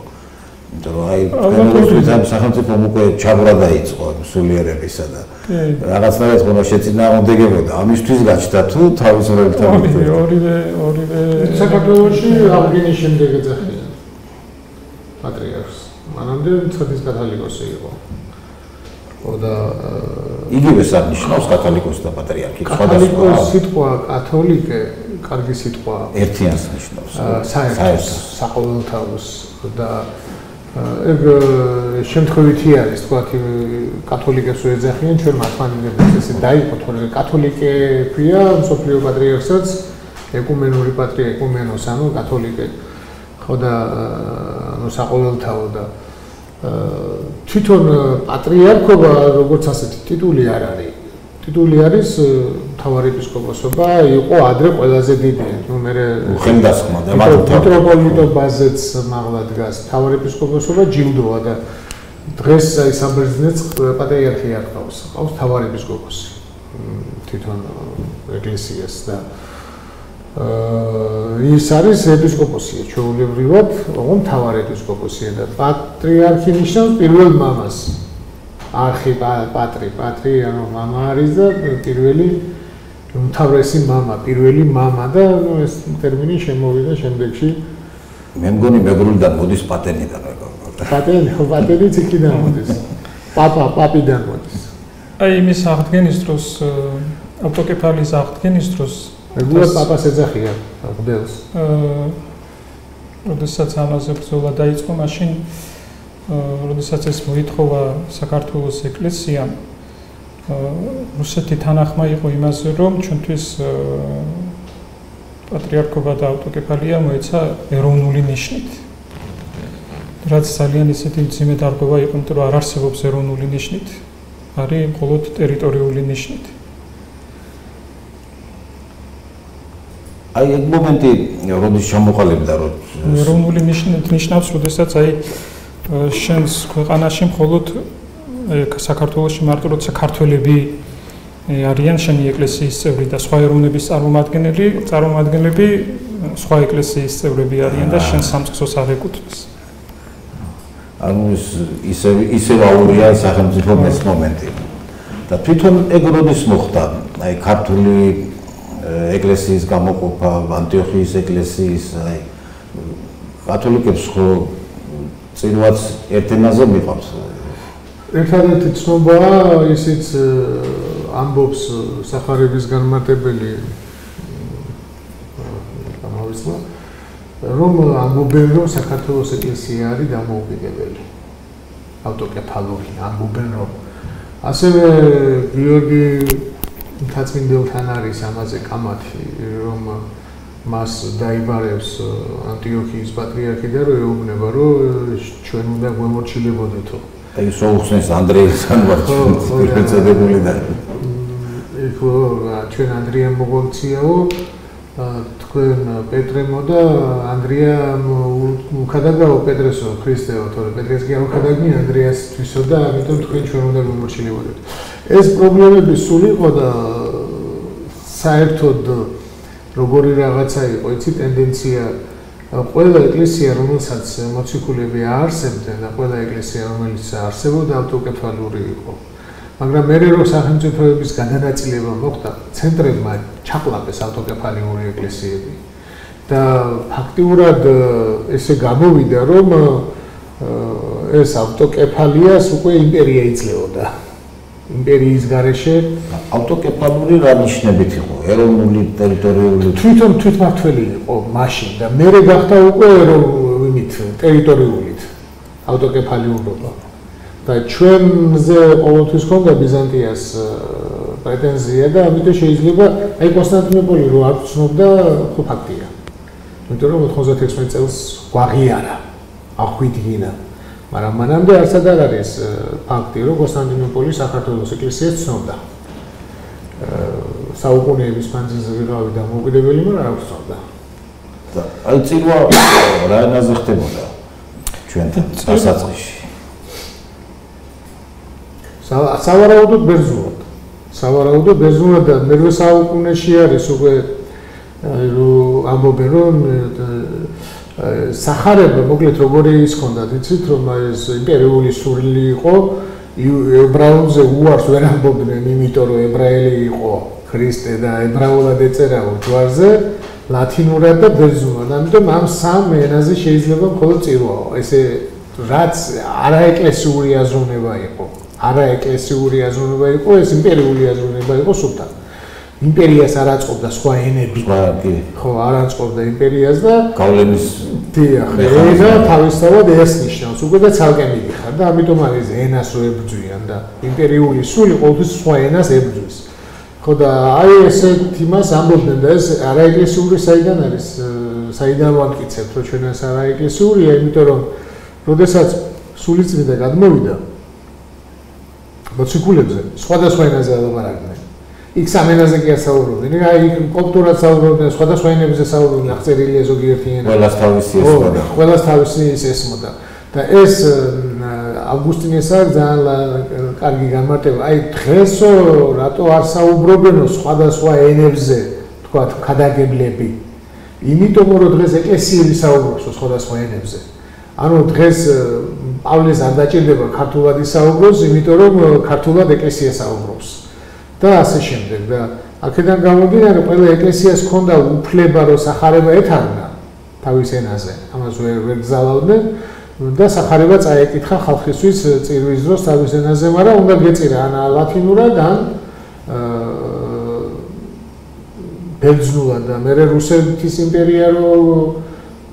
აი განაცხადი სახელმწიფომ უკვე ჩაბრა დაიწყო სულიერებისა და რაღაცნაირად ხომ შეწინააღმდეგებოდა ამისთვის გაჩნდა თუ თავისუფლებთან ორივე საქართველოში აღდგენის შემდეგ ეძახიან პატრიარქს მანამდე მცხეთის კათოლიკოსი იყო და იგივე სანიშნავს კათოლიკოსი და პატრიარქი კათოლიკოსი სიტყვა კათოლიკე კარგი სიტყვა ერთიანს ნიშნავს საერთოს საყოველთაოს და ეგ შემთხვევითი არის თქვა კათოლიკეს უეძახიან ჩვენ მართლმადიდებლებს ესე დაიყო თორე კათოლიკე ქვია მსოფლიო პატრიარქსაც ეკუმენური ეკუმენოს ანუ კათოლიკე ხო და ანუ საყოველთაო და თვითონ პატრიარქობა როგორც ასეთი ტიტული არ არის ტიტული არის მთავარეპისკოპოსობა იყო ადრე ყველაზე დიდი ნუ მე ხელდასხმა და მიტროპოლიტობაზეც მაღლა დგას მთავარეპისკოპოსობა ჯილდოა და დღეს აი საბერძნეთს პატრიარქი არ ყავს ყავს მთავარეპისკოპოსი თვითონ ეკლესიას და ის არის ეპისკოპოსია ჩვეულებრივად ოღონდ მთავარეპისკოპოსია და პატრიარქი ნიშნავს პირველ მამას პატრი ანუ მამა არის და პირველი უმთავრესი მამა პირველი მამა და ეს ტერმინი შემოვიდა შემდეგში მე მგონი მეგრულიდან მოდის პატენიდან პატენიც იქიდან მოდის პაპიდან მოდის აი იმის აღდგენის დროს ავტოკეფალიის აღდგენის დროს რეგულად პაპას ეძახიან მღვდელს როდესაც ამაზე ბრძოლა დაიწყო მაშინ როდესაც ეს მოითხოვა საქართველოს ეკლესიამ რუსეთი თანახმა იყო იმაზე რომ ჩვენთვის პატრიარქობა და ავტოკეფალია მოეცა ეროვნული ნიშნით რაც ძალიან ისეთი მძიმე დარღვევა იყო იმიტომ რომ არ არსებობს ეროვნული ნიშნით არის მხოლოდ ტერიტორიული ნიშნით აი ეგ მომენტი როდის ჩამოყალიბდა რომ ეროვნული ნიშნით ნიშნავს როდესაც აი შენს ქვეყანაში მხოლოდ საქართველოში მარტო როცა ქართველები არიან შენი ეკლესიის წევრი და სხვა ეროვნების წარმომადგენლები სხვა ეკლესიის წევრები არიან და შენ სამწყსოს არ ეკუთვნის. ანუ ისევ აურია სახელმწიფომ ეს მომენტი. და თვითონ ეგ როდის მოხდა? აი ქართული ეკლესიის გამოყოფა, ანტიოხიის ეკლესიის, აი კათოლიკებს ხო წინვაც ერთ ენაზე მიყვარს. ერთადერთი ცნობაა ისიც ამბობს სახარების განმარტებელი გამოვისვა რომ ამბობენ რომ საქართველოს ეკლესია არის დამოუკიდებელი ავტოკეფალური ამბობენ რომ ასევე გიორგი მთაწმინდელთან არის ამაზე კამათი რომ მას დაიბარებს ანტიოქიის პატრიარქი და რომ ეუბნება რომ ჩვენ უნდა გვემორჩილებოდეთო აი სოუხსნის ანდრეისთან ვარ შეწედებული და ეხლა ჩვენ ანდრია მოგოციაო თქვენ პეტრემო და ანდრია უკადაგაო პეტრესო ქრისტეო თორე პეტრეს კი არ უკადაგნი ანდრიასთვისო და ამიტომ თქვენ ჩვენ უნდა გვემორჩილებოდეთ ეს პრობლემები სულ იყო და საერთოდ როგორი რაღაცა იყო იცი ტენდენცია ყველა ეკლესია რომელსაც მოციქულები აარსებდნენ და ყველა ეკლესია რომელიც არსებობდა ავტოკეფალური იყო მაგრამ მე რომ სახელმწიფოების გადანაწილება მოხდა ცენტრებმა ჩაყლაპეს ავტოკეფალიური ეკლესიები და ფაქტიურად ესე გამოვიდა რომ ეს ავტოკეფალიას უკვე იმპერია იძლეოდა იმპერიის garaშე ავტოკეფალური რა ნიშნებით იყო ეროვნული ტერიტორიული თვითონ თვითმართველი იყო მაშინ და მერე გახდა უკვე იმით ტერიტორიულით ავტოკეფალიურობა და ჩვენზე ყოველთვის ხონდა ბიზანტიას პრეტენზია და ამიტომ შეიძლება აი კონსტანტინოპოლი რო არ ცნობდა ხო ფაქტია იმიტომ რომ 96 წელს გვაღიარა ახვიდგინა მაგრამ მანამდე არცად არ არის ფაქტი რომ კონსტანტინოპოლი საქართველოს ეკლესიას ცნობდა საუკუნეების მანძილზე ვიღავი დამოუკიდებელი მაგრამ არ ცნობდა და აი წილვა რა ენაზე ხდებოდა ჩვენთან დასაწყისში სავარაუდოდ ბერძნულად და მერვე საუკუნეში არის უკვე რომ ამბობენ რომ სახარება მოკლედ როგორი ის ქონდათ, იცით რომ ეს იმპერიული სურვილი იყო ებრაულზე უარს ვერ ამბობდნენ, იმიტომ რომ ებრაელი იყო ქრისტე და ებრაულად ეწერა ჯვარზე, ლათინურად და ბერძნულად. ამიტომ ამ სამ ენაზე შეიძლება მხოლოდ წირვაო. ესე რაც არაეკლესიური აზროვნება იყო, არაეკლესიური აზროვნება იყო, ეს იმპერიული აზროვნება იყო სულთან. იმპერიას არ აწყობდა სხვა ენები. ხო, არ აწყობდა იმპერიას და გავლენის დიახ, ენა თავისთავად ეს ნიშნავს. უკვე და ცალკე მიდიხარ და ამიტომ არის ენას რო ებრძვიან და იმპერიული სული ყოველთვის სხვა ენას ებრძვის. ხო და აი ესეთ იმას ამბობდნენ და ეს არაეკლესიური საიდან არის? საიდან ვამტკიცებთ, რომ ჩვენ ეს არაეკლესიურია, იმიტომ რომ როდესაც სულიწმიდა გადმოვიდა მოციქულებზე, სხვადასხვა ენაზე ლაპარაკდნენ. იქ სამ ენაზე კი ასაუბრობდნენ. აი კოპტურად საუბრობდნენ, სხვადასხვა ენებზე საუბრობდნენ, აღწერილია ზოგიერთი ენა. ყველას თავისი ესმოდა. ყველას თავისი ესმოდა. და ეს ავგუსტინეს აქვს ძალიან კარგი განმარტება. აი დღესო რატო არ საუბრობენო სხვადასხვა ენებზე, თქვათ, ქადაგებლები. იმიტომ რომ დღეს ეკლესიები საუბრობს სხვადასხვა ენებზე. ანუ დღეს პავლეს არ დაჭირდება ქართულად ისაუბროს, იმიტომ რომ ქართულად ეკლესია საუბრობს. და ასე შემდეგ და აქედან გამომდინარე ყველა ეკლესიას ჰქონდა უფლება რომ სახარება ეთარგმნა თავის ენაზე. ამას ვერ გზავნდნენ და სახარება წაეკითხა ხალხისთვის წირვის დროს თავის ენაზე, მაგრამ უნდა გეწირა ან ლათინურად ან ბერძნულად და მე რუსეთის იმპერია რო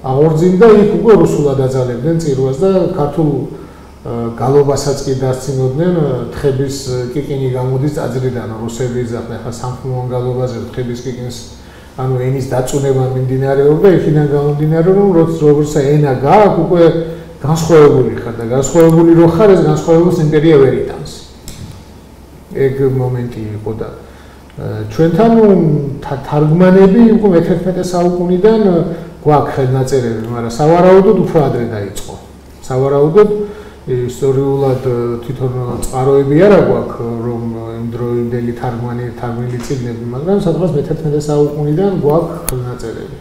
აღორძინდა, იქ უკვე რუსულად აძალებდნენ წირვას და ქართულ გალობასაც კი დასცინოდნენ, თხების კიკინი გამოდის ტაძრიდან, რუსები იძახდნენ ხა სამხმოვან გალობაზე თხების კიკინს, ანუ ენის დაწუნება მიმდინარეობდა, იქიდან გამომდინარე რომ როცა ენა გააქვს, უკვე განსხვავებული ხარ და განსხვავებული რო ხარ, ეს განსხვავებულს იმპერია ვერ იტანს. ეგ მომენტი იყო და ჩვენთან თარგმანები უკვე მე-11 საუკუნიდან გვაქვს ხელნაწერები, მაგრამ სავარაუდოდ უფრო ადრე დაიწყო. სავარაუდოდ ისტორიულად თვითონ წყაროები არა გვაქვს, რომ იმ დროინდელი თარგმნილი წიგნები, მაგრამ სადღაც მე-11 საუკუნიდან გვაქვს ხელნაწერები.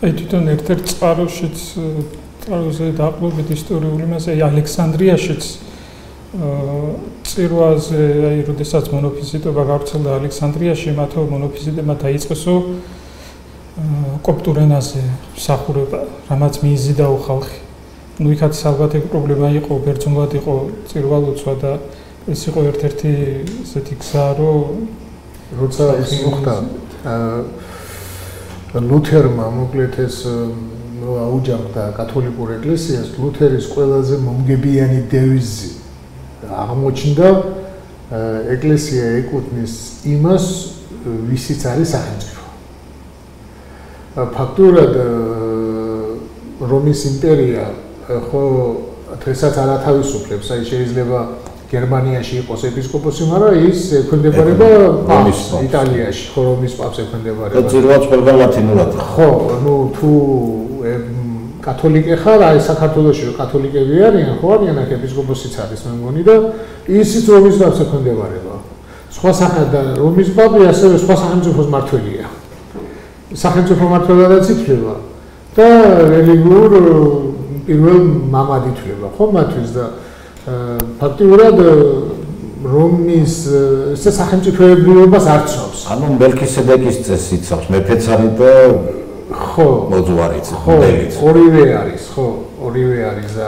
აი თვითონ ერთ-ერთ წყაროშიც წყაროზე დაყრდნობით ისტორიული მასე ალექსანდრიაშიც წირვაზე, აი როდესაც მონოფიზიტობა გავრცელდა ალექსანდრიაში, მათო მონოფიზიტებმა დაიწყესო კოპტურ ენაზე მსახურება, რამაც მიიზიდაო ხალხი. ნუ იქაც ალბათ ეგ პრობლემა იყო, ბერძნულად იყო წირვალოცვა და ეს იყო ერთ-ერთი ესეთი გზა, როცა ის მოხდა ლუთერმა მოკლედ ეს აუჯანყდა კათოლიკურ ეკლესიას, ლუთერის ყველაზე მომგებიანი დევიზი აღმოჩნდა ეკლესია ეკუთვნის იმას, ვისიც არის სახელმწიფო. ფაქტურად რომის იმპერია ხო დღესაც არ ათავისუფლებს, აი შეიძლება გერმანიაში იყოს ეპისკოპოსი, მაგრამ ის ექვემდებარება პაპს იტალიაში, ხო რომის პაპს ექვემდებარება. და წირვაც ყველგან ლათინურად. ხო, ну თუ კათოლიკე ხარ, აი საქართველოში რომ კათოლიკები არიან, ხო არიან აქ ეპისკოპოსიც არის მე მგონი და ისიც რომის პაპს ექვემდებარება. სხვა სახელდა რომის პაპი ასევე სხვა სახელმწიფოს მმართველია. სახელმწიფო მმართველადაც ითვლება და რელიგიურ პირველ მამად ითვლება, ხო მათთვის და ფაქტიურად რომის ეს სახელმწიფოებრიობას არ ცნობს. ანუ მელქისედეკის წესს იცავს, მეფეც არის და ხო, მოძღვარიც, მოდელიც. ორივე არის, ხო, ორივე არის და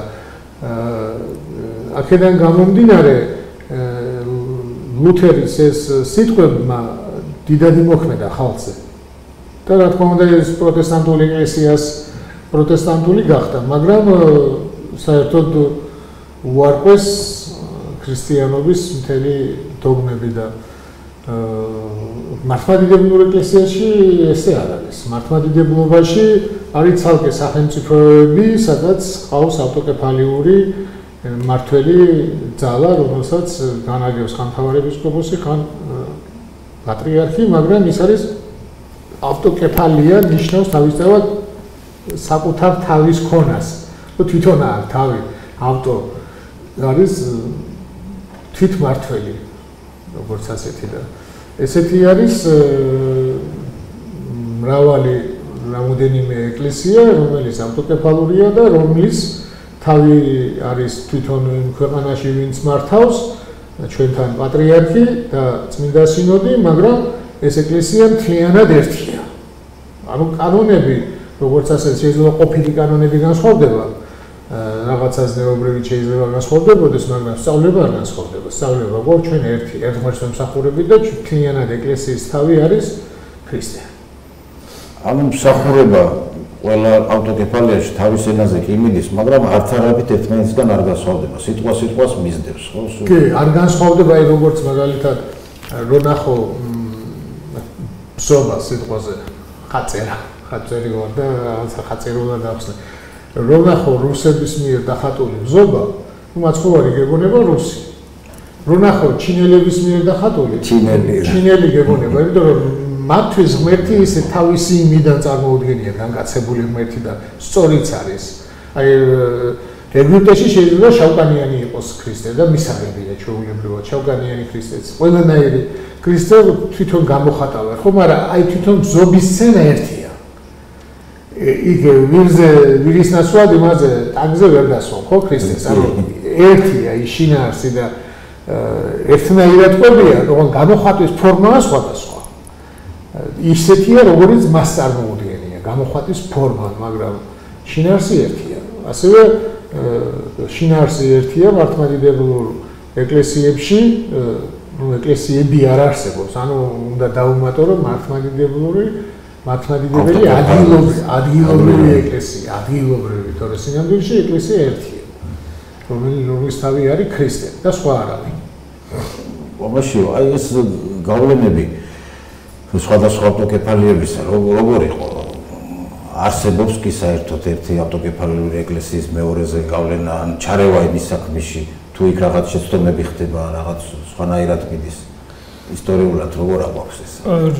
აქედან გამომდინარე ლუთერის ეს სიტყვებმა დიდად იმოქმედა ხალხზე. და რა თქმა უნდა ეს პროტესტანტული ეკლესიას პროტესტანტული გახდა, მაგრამ საერთოდ უარყვეს ქრისტიანობის მთელი დოგმები და მართლმადიდებლურ ეკლესიაში ესე არ არის. მართლმადიდებლობაში არის ცალკე სახელმწიფოები, სადაც ყავს ავტოკეფალიური მმართველი ძალა, რომელსაც განაგებს ხან მთავარეპისკოპოსი, ხან პატრიარქი, მაგრამ ის არის ავტოკეფალია, ნიშნავს თავისთავად საკუთარ თავის ქონას. თვითონ აქვს თავი, ავტო არის თვითმმართველი, როგორც ასეთი და ესეთი არის მრავალი რამოდენიმე ეკლესია, რომელიც ავტოკეფალურია და რომლის თავი არის თვითონ ქვეყანაში ვინც მართავს, ჩვენთან პატრიარქი და წმინდა სინოდი, მაგრამ ეს ეკლესია მთლიანად ერთია. ანუ კანონები, როგორც ასეთ შეიძლება ყოფილი კანონები განსხვავდება, რაღაცა ზნეობრივი შეიძლება განსხვავდებოდეს, მაგრამ სწავლება არ განსხვავდება. სწავლება ყო ჩვენ ერთი, ერთმანეთს ემსახურებით და მთლიანად ეკლესიის თავი არის ქრისტე. ანუ მსახურება ყველა ავტოკეფალიაში თავის ენაზე კი მიდის, მაგრამ არც არაფრით ერთმანეთისგან არ განსხვავდება. სიტყვას მისდევს, ხო? კი, არ განსხვავდება, აი როგორც მაგალითად რო ნახო ბზობა სიტყვაზე ხაწერი ვარ და ხაწერულად ახსნე. რო ნახო რუსების მიერ დახატული ბზობა, მაცხოვარი გეგონება რუსი. რო ნახო ჩინელების მიერ დახატული ჩინელი გეგონება, იმიტომ რომ მათთვის ღმერთი ისე თავისი იმიდან წარმოუდგენია განკაცებული ღმერთი და სწორიც არის. აი ეგვიპტეში შეიძლება შავკანიანი იყოს ქრისტე და მისაღებია ჩვეულებრივად შავკანიანი ქრისტეც. ყველანაირი ქრისტე თვითონ გამოხატავენ, ხო, მაგრამ აი თვითონ ბზობის სცენა ერთია. იქ ვირის ნაცვლად იმაზე ტაგზე ვერ დასვა, ხო, ქრისტეს. ანუ ერთია ის შინაარსი და ერთნაირად ყვებია, რომ გამოხატვის ფორმაა სხვადასხვა. ისეთია, როგორც მას წარმოუდგენია, გამოხატვის ფორმა, მაგრამ შინაარსი ერთია. ასევე შინაარსი ერთია მართლმადიდებლურ ეკლესიებში, ეკლესიები არ არსებობს. ანუ უნდა დავუმატო, რომ მართლმადიდებელი ადგილობრივი ეკლესია, ადგილობრივი, თორე სინამდვილეში ეკლესია ერთია. რომელიც თავი არის ქრისტე და სხვა არავინ. ამაში აი ეს გავლენები სხვადასხვა ავტოკეფალიებისა როგორ იყო? არსებობს კი საერთოდ ერთი ავტოკეფალიური ეკლესიის მეორეზე გავლენა, ან ჩარევა იმის საქმეში, თუ იქ რაღაც შეცდომები ხდება, რაღაც სხვანაირად მიდის. ისტორიულად როგორ აღვაქვს ეს?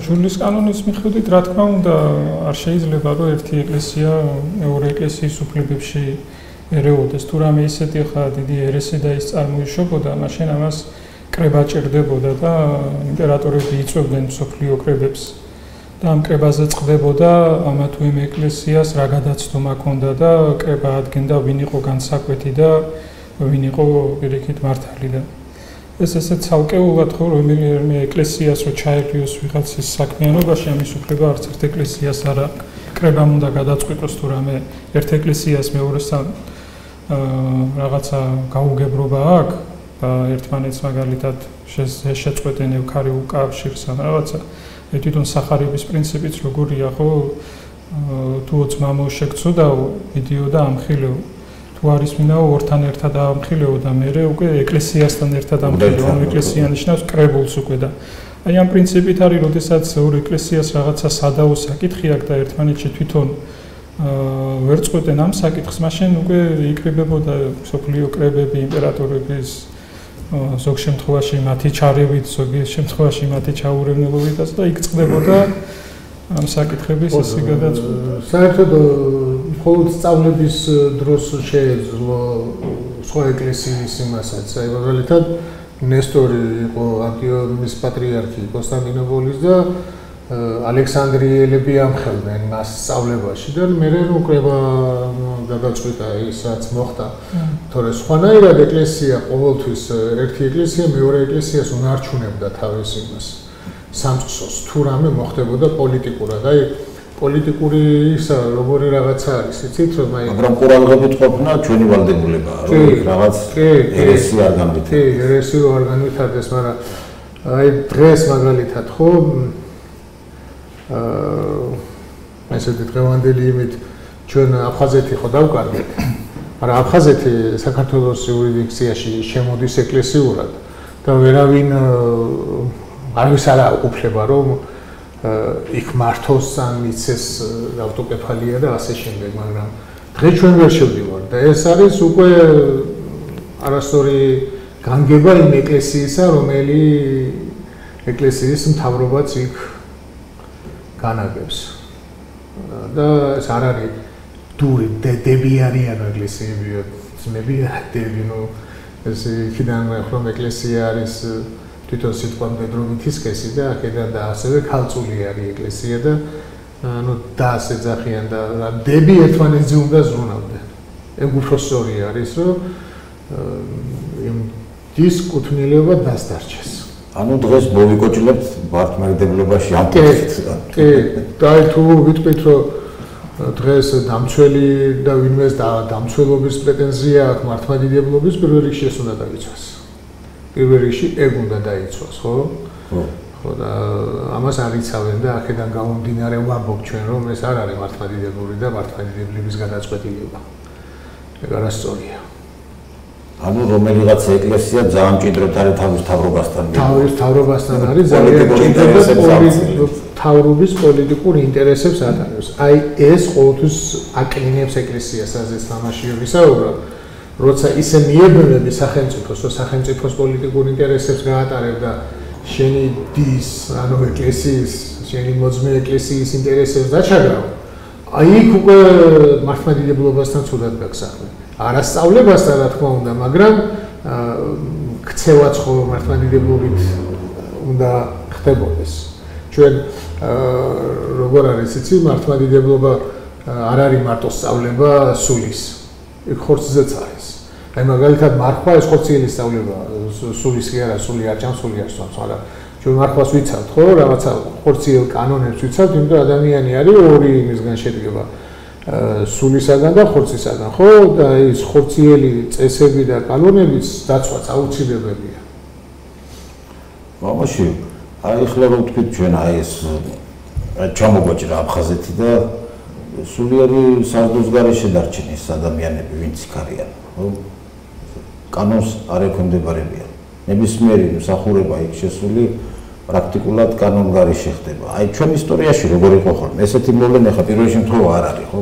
ჯვრის კანონის მიხედვით, რა თქმა უნდა, არ შეიძლება რომ ერთი ეკლესია მეორე ეკლესიის უფლებებში ერეოდეს. თუ რამე ისეთი ხა დიდი ერესი და ის წარმოიშობოდა, მაშინ ამას კრება ჭირდებოდა და იმპერატორები იწვევდნენ მსოფლიო კრებებს. და ამ კრებაზე წყდებოდა ამა თუ იმ ეკლესიას რა გადაცდომა ჰქონდა და კრება ადგენდა ვინ იყო განსაკვეთი და ვინ იყო პირიქით მართალი და ეს ესე ცალკეულად ხო რომელიმე ეკლესიას რო ჩაერლიოს ვიღაცის საქმიანობაში ამის უფლება არც ერთ ეკლესიას არა კრებამ უნდა გადაწყვიტოს თუ რამე ერთ ეკლესიას მეორესთან რაღაცა გაუგებრობა აქვს და ერთმანეთს მაგალითად შეწყვეტენ ევქარივ კავშირს ან რაღაცა თვითონ სახარების პრინციპიც როგორია ხო თუ ძმამო შეგწოდა ვიდეო და ამხილეო თუ არის მინაო ორთან ერთად ამხილეო და მე უკვე ეკლესიასთან ერთად ამხილეო ანუ ეკლესია ნიშნავს კრებულს უკვე და აი ამ პრინციპით არის როდესაც ორ ეკლესიას რაღაცა სადაო საკითხი აქვს და ერთმანეთში თვითონ ვერ წყვეტენ ამ საკითხს მაშინ უკვე იკრიბებოდა სოფლიო კრებები იმპერატორების ზოგ შემთხვევაში მათი ჩარევით, ზოგ შემთხვევაში მათი ჩაურევნელობითაც და იქ წყდებოდა ამ საკითხების ისე გადაწყვეტა. საერთოდ მხოლოდ სწავლების დროს შეეძლო სხვა ეკლესიის იმასაც. აი მაგალითად ნესტორი იყო ანტიოქიის პატრიარქი კონსტანტინოპოლის და ალექსანდრიელები ამხელდნენ მას სწავლებაში და მე უკრება გადაწყვეტა ისაც მოხდა. თორე სხვანაირად ეკლესია ყოველთვის ერთი ეკლესია მეორე ეკლესიას უნარჩუნებდა თავის იმას სამწყსოს თუ რამე მოხდებოდა პოლიტიკურად. აი პოლიტიკური ისა როგორი რაღაცა არის იცით რომ აი მაგრამ ყურადღებით ყოფნა ჩვენი ვალდებულება რომ რაღაც ერესი არ განვითარდეს. კი, ერესი არ განვითარდეს, მაგრამ აი დღეს მაგალითად ხო ესეთი დღევანდელი იმით ჩვენ აფხაზეთი ხო დავკარგეთ, მაგრამ აფხაზეთი საქართველოს იურისდიქციაში შემოდის ეკლესიურად და ვერავინ არავის არ აუყოფლება რომ იქ მართოს ან მიცეს ავტოკეფალია და ასე შემდეგ, მაგრამ დღეს ჩვენ ვერ შევდივართ და ეს არის უკვე არასწორი განგება იმ ეკლესიისა, რომელი ეკლესიის მთავრობაც იქ განაგებს და ეს არ არის დური დებიანი ეკლესიები ძმები დები ნუ ეს იქიდან ხომ ეკლესია არის თვითონ სიტყვა მდედრობითი სქესი და აქედან და ასევე ქალწული არის ეკლესია და ანუ დას ეძახიან და დები ერთმანეთზე უნდა ზრუნავდნენ. ეგ უფრო სწორი არის, რომ იმ დის კუთვნილება დასდარჩეს. ანუ დღეს მოვიკოჭლებთ მართლმადიდებლობაში ამ კითხვით. კი, და თუ ვიტყვით, რომ დღეს დამცველი და ვინმეს დამცველობის პრეტენზია აქვს მართლმადიდებლობის, პირველ რიგში ეს უნდა დაიცვას. პირველ რიგში ეგ უნდა დაიცვას, ხო? ხო და ამას არ იცავენ და აქედან გამომდინარე ვამბობ ჩვენ, რომ ეს არ არის მართლმადიდებლური და მართლმადიდებლების გადაწყვეტილება. ეგ არასწორია. ანუ რომელიღაც ეკლესია ძალიან მჭიდროდ არის თავის თავრობასთან. თავის თავრობასთან არის ძალიან მჭიდროდ თავრობის პოლიტიკურ ინტერესებს ატარებს. აი ეს ყოველთვის აკნინებს ეკლესიას, ასეც თამაში ვისაუბრა, როცა ისე მიეբნები სახელმწიფოს, რომ სახელმწიფოს პოლიტიკურ ინტერესებს გაატარებ და შენი დის, ანუ ეკლესიის, შენი მოძმე ეკლესიის ინტერესებს დაჩაგრავ. აი იქ უკვე მართლმადიდებლობასთან ცუდად გაგსახვე. არასწავლებასთან რა თქმა უნდა, მაგრამ ქცევაც ხო მართლმადიდებლობით უნდა ხდებოდეს. ჩვენ როგორ არის იცი, მართლმადიდებლობა არ არის მარტო სწავლება სულის. იქ ხორცზეც არის. აი მაგალითად მარხვა ეს ხორციელი სწავლება, სულის კი არა, სული არ ჭამს, სული არ სწავლობს, მაგრამ ჩვენ მარხვას ვიცავთ, ხო, რაღაცა ხორციელ კანონებს ვიცავთ, იმიტომ რომ ადამიანი არის ორი იმისგან შედგება. სულისაგან და ხორცისაგან, ხო? და ის ხორციელი წესები და კანონების დაცვაც აუცილებელია. მამაში, აი ხლა რომ თქვით ჩვენ აი ეს ჩამოგვაჭრა აფხაზეთი და სულიერი საზღვრის გარეშე დარჩენის ადამიანები, ვინც იქ არიან, ხო? კანონს არ ექვემდებარებიან. ნებისმიერი მსახურება იქ შესული პრაქტიკულად კანონ გარეშე ხდება. აი ჩვენ ისტორიაში როგორ იყო ხოლმე? ესეთი მოვლენა ხა პირველ შემთხვევა არ არის, ხო?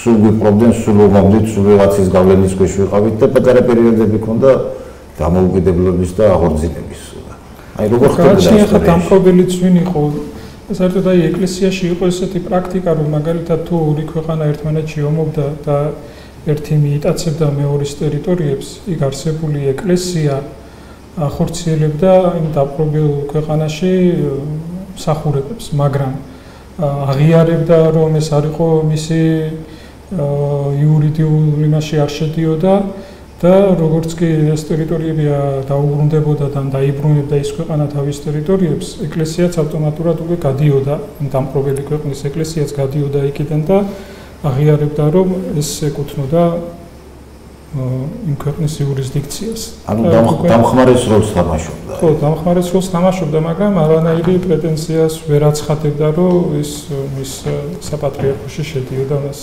სულ ვიპყრობდნენ, სულ ვამბობთ, სულ ვიღაცის გავლენის ქვეშ ვიყავით და პატარა პერიოდები ქონდა დამოუკიდებლობის და აღორძინების. აი როგორ ხდება ეს? ხა დამპყრობელიც ვინ იყო? საერთოდ აი ეკლესიაში იყო ესეთი პრაქტიკა, რომ მაგალითად თუ ორი ქვეყანა ერთმანეთში ომობდა და ერთი მიიტაცებდა მეორის ტერიტორიებს, იქ არსებული ეკლესია ახორციელებდა იმ დაპყრობილ ქვეყანაში მსახურებებს, მაგრამ აღიარებდა, რომ ეს არ იყო მისი იურიდიულ იმაში არ შედიოდა და როგორც კი ეს ტერიტორიები დაუბრუნდებოდა და დაიბრუნებდა ის ქვეყანა თავის ტერიტორიებს, ეკლესიაც ავტომატურად უკვე გადიოდა, დამპყრობელი ქვეყნის ეკლესიაც გადიოდა იქიდან და აღიარებდა, რომ ეს ეკუთვნოდა იმ ქვეყნის იურისდიქციას. ანუ დამხმარეს როლს თამაშობდა. ხო, დამხმარეს როლს თამაშობდა, მაგრამ არანაირი პრეტენზიას ვერ აცხადებდა, რომ ის მის საპატრიარქოში შედიოდა მას.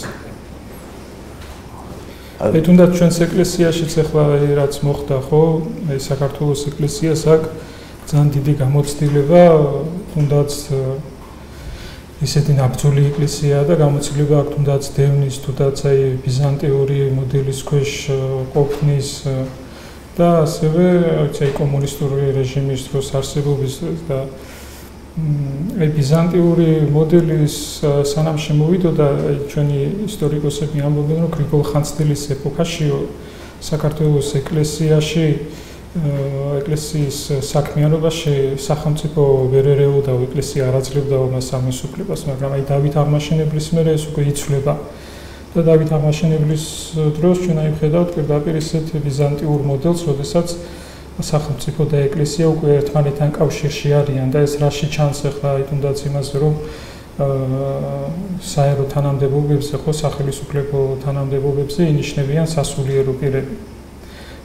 აი თუნდაც ჩვენს ეკლესიაშიც ახლა რაც მოხდა, ხო, აი საქართველოს ეკლესიას აქვს ძალიან დიდი გამოცდილება, თუნდაც ისეთი ნაბრძოლი ეკლესიაა და გამოცდილება აქვს თუნდაც დევნის, თუნდაც აი ბიზანტიური მოდელის ქვეშ ყოფნის და ასევე აი კომუნისტური რეჟიმის დროს არსებობის და აი ბიზანტიური მოდელის სანამ შემოვიდოდა, აი ჩვენი ისტორიკოსები ამბობენ, რომ გრიგოლ ხანძთელის ეპოქაშიო საქართველოს ეკლესიაში ეკლესიის საქმიანობაში სახელმწიფო ვერ ერეოდა, ეკლესია არ აძლევდა მას ამისუფლებას, მაგრამ აი დავით აღმაშენებლის მერე ეს უკვე იცვლება. და დავით აღმაშენებლის დროს ჩვენ აი ვხედავთ პირდაპირ ისეთ ბიზანტიურ მოდელს, როდესაც სახელმწიფო და ეკლესია უკვე ერთმანეთთან კავშირში არიან და ეს რაში ჩანს ახლა აი თუნდაც იმაზე, რომ საერო თანამდებობებზე, ხო, სახელმწიფო თანამდებობებზე ინიშნებიან სასულიერო პირები.